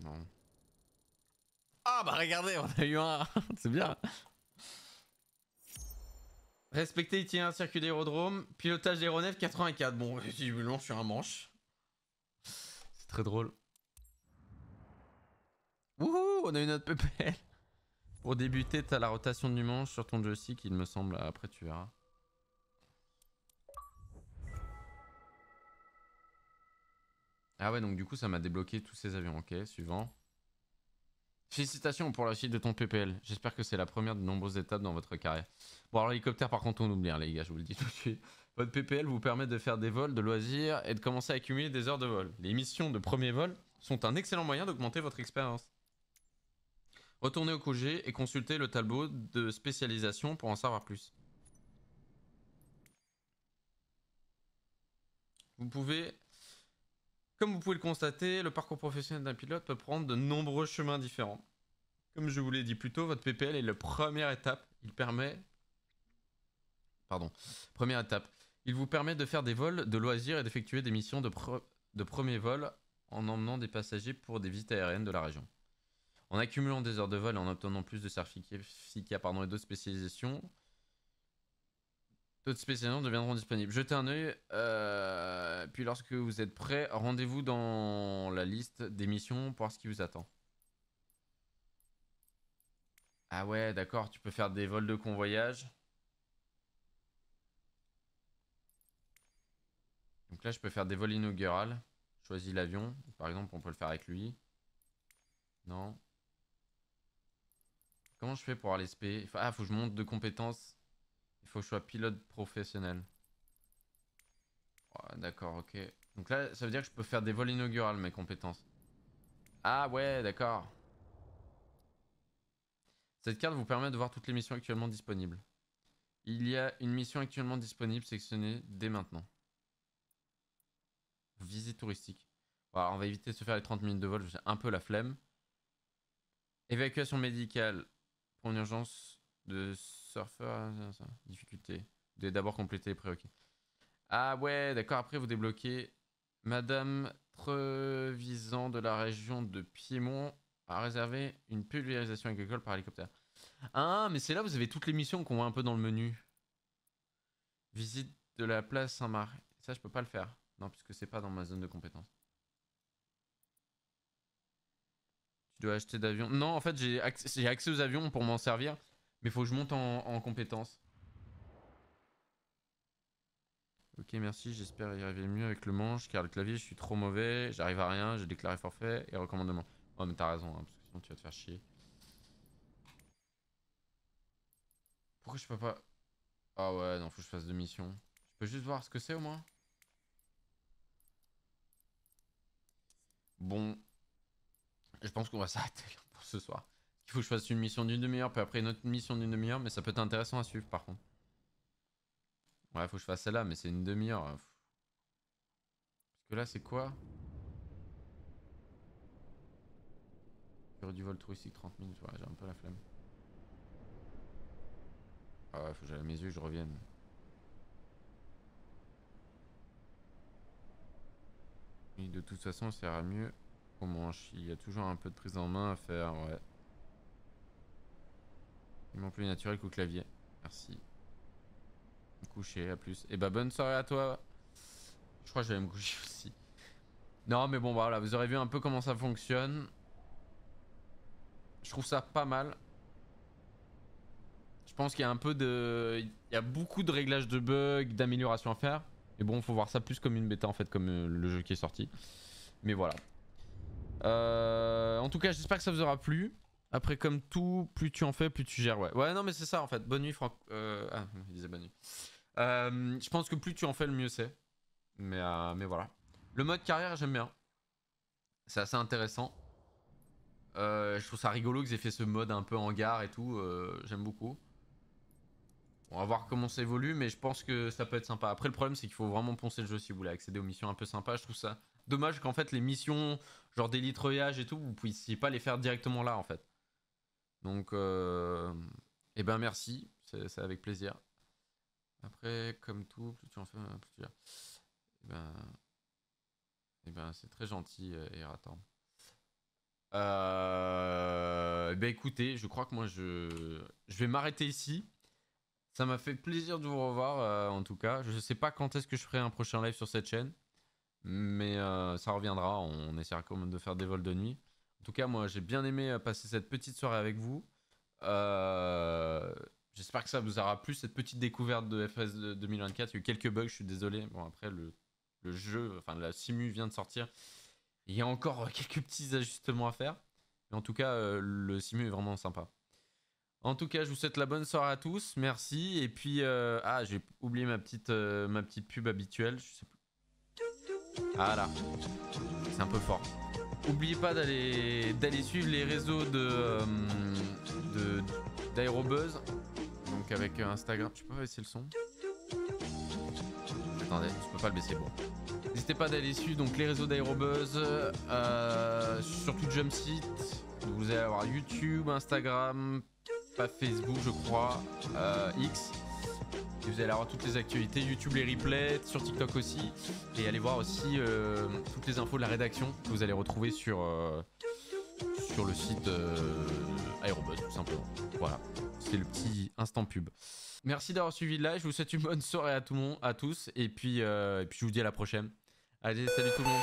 Non. Ah bah regardez, on a eu un. C'est bien. Respecter itinéraire circuit d'aérodrome. Pilotage d'aéronef 84. Bon, visiblement je suis un manche. C'est très drôle. Wouhou, on a une autre PPL. Pour débuter, t'as la rotation du manche sur ton joystick, il me semble. Après, tu verras. Ah ouais, donc du coup, ça m'a débloqué tous ces avions. Ok, suivant. Félicitations pour la suite de ton PPL. J'espère que c'est la première de nombreuses étapes dans votre carrière. Bon, alors l'hélicoptère, par contre, on oublie, hein, les gars, je vous le dis tout de suite. Votre PPL vous permet de faire des vols de loisirs et de commencer à accumuler des heures de vol. Les missions de premier vol sont un excellent moyen d'augmenter votre expérience. Retournez au QG et consultez le tableau de spécialisation pour en savoir plus. Comme vous pouvez le constater, le parcours professionnel d'un pilote peut prendre de nombreux chemins différents. Comme je vous l'ai dit plus tôt, votre PPL est la première étape. Première étape. Il vous permet de faire des vols de loisirs et d'effectuer des missions de premier vol en emmenant des passagers pour des visites aériennes de la région. En accumulant des heures de vol et en obtenant plus de certificats et d'autres spécialisations deviendront disponibles. Jetez un œil, puis lorsque vous êtes prêt, rendez-vous dans la liste des missions pour voir ce qui vous attend. Ah ouais, d'accord, tu peux faire des vols de convoyage. Donc là, je peux faire des vols inaugurales. Choisis l'avion. Par exemple, on peut le faire avec lui. Non. Comment je fais pour aller SP? Ah, faut que je monte de compétences. Il faut que je sois pilote professionnel. Oh, d'accord, ok. Donc là, ça veut dire que je peux faire des vols inaugurales, mes compétences. Ah ouais, d'accord. Cette carte vous permet de voir toutes les missions actuellement disponibles. Il y a une mission actuellement disponible sélectionnée dès maintenant. Visite touristique. Voilà, on va éviter de se faire les 30 minutes de vol, j'ai un peu la flemme. Évacuation médicale pour une urgence de surfeur. Difficulté. Vous devez d'abord compléter les prérequis. Ah ouais, d'accord, après vous débloquez Madame Trevisan de la région de Piémont a réservé une pulvérisation agricole par hélicoptère. Ah, mais c'est là où vous avez toutes les missions qu'on voit un peu dans le menu. Visite de la place Saint-Marc. Ça, je peux pas le faire. Non, puisque c'est pas dans ma zone de compétence. Tu dois acheter d'avions. Non, en fait, j'ai accès aux avions pour m'en servir. Mais faut que je monte en compétence. Ok, merci. J'espère y arriver mieux avec le manche. Car le clavier, je suis trop mauvais. J'arrive à rien. J'ai déclaré forfait et recommandement. Oh, mais t'as raison, hein, parce que sinon tu vas te faire chier. Pourquoi je peux pas. Ah ouais, non, faut que je fasse 2 missions. Je peux juste voir ce que c'est au moins. Bon, je pense qu'on va s'arrêter pour ce soir. Il faut que je fasse une mission d'une demi-heure, puis après une autre mission d'une demi-heure, mais ça peut être intéressant à suivre par contre. Ouais, faut que je fasse celle-là, mais c'est une demi-heure. Parce que là, c'est quoi? Durée du vol touristique 30 minutes, ouais, j'ai un peu la flemme. Ah ouais, faut que j'aille à mes yeux, je revienne. Et de toute façon, ça ira mieux au manche. Il y a toujours un peu de prise en main à faire, ouais. Mon plus naturel qu'au clavier. Merci. Me coucher, à plus. Et bah bonne soirée à toi. Je crois que je vais me coucher aussi. Non mais bon voilà, vous aurez vu un peu comment ça fonctionne. Je trouve ça pas mal. Je pense qu'il y a un peu de... Il y a beaucoup de réglages de bugs, d'améliorations à faire. Mais bon, faut voir ça plus comme une bêta en fait, comme le jeu qui est sorti. Mais voilà. En tout cas, j'espère que ça vous aura plu. Après, comme tout, plus tu en fais, plus tu gères. Ouais, non, mais c'est ça en fait. Bonne nuit, Franck. Ah, il disait bonne nuit. Je pense que plus tu en fais, le mieux c'est. Mais voilà. Le mode carrière, j'aime bien. C'est assez intéressant. Je trouve ça rigolo qu'ils aient fait ce mode un peu hangar et tout. J'aime beaucoup. On va voir comment ça évolue, mais je pense que ça peut être sympa. Après, le problème, c'est qu'il faut vraiment poncer le jeu si vous voulez accéder aux missions un peu sympas. Je trouve ça dommage qu'en fait, les missions, genre d'élite royage et tout, vous puissiez pas les faire directement là, en fait. Donc, eh ben merci, c'est avec plaisir. Après, comme tout, plus tu en fais, plus tu gères. Eh ben c'est très gentil, Erator. Ben écoutez, je crois que moi, je vais m'arrêter ici. Ça m'a fait plaisir de vous revoir, en tout cas. Je sais pas quand est-ce que je ferai un prochain live sur cette chaîne. Mais ça reviendra, on essaiera quand même de faire des vols de nuit. En tout cas, moi, j'ai bien aimé passer cette petite soirée avec vous. J'espère que ça vous aura plu, cette petite découverte de FS 2024. Il y a eu quelques bugs, je suis désolé. Bon, après, le jeu, enfin, la simu vient de sortir. Il y a encore quelques petits ajustements à faire. Mais en tout cas, le simu est vraiment sympa. En tout cas, je vous souhaite la bonne soirée à tous. Merci. Et puis, j'ai oublié ma petite pub habituelle. Je sais plus. Voilà. C'est un peu fort. N'oubliez pas d'aller suivre les réseaux d'Aérobuzz. Donc avec Instagram. Tu peux baisser le son? Attendez, je peux pas le baisser. Bon. N'hésitez pas d'aller suivre donc les réseaux d'Aérobuzz. Surtout Jumpseat. Vous allez avoir YouTube, Instagram, pas Facebook je crois, X. Et vous allez avoir toutes les actualités, YouTube les replays, sur TikTok aussi. Et allez voir aussi toutes les infos de la rédaction que vous allez retrouver sur le site Aérobuzz tout simplement. Voilà, c'est le petit instant pub. Merci d'avoir suivi le live, je vous souhaite une bonne soirée à tout le monde, à tous. Et puis je vous dis à la prochaine. Allez, salut tout le monde.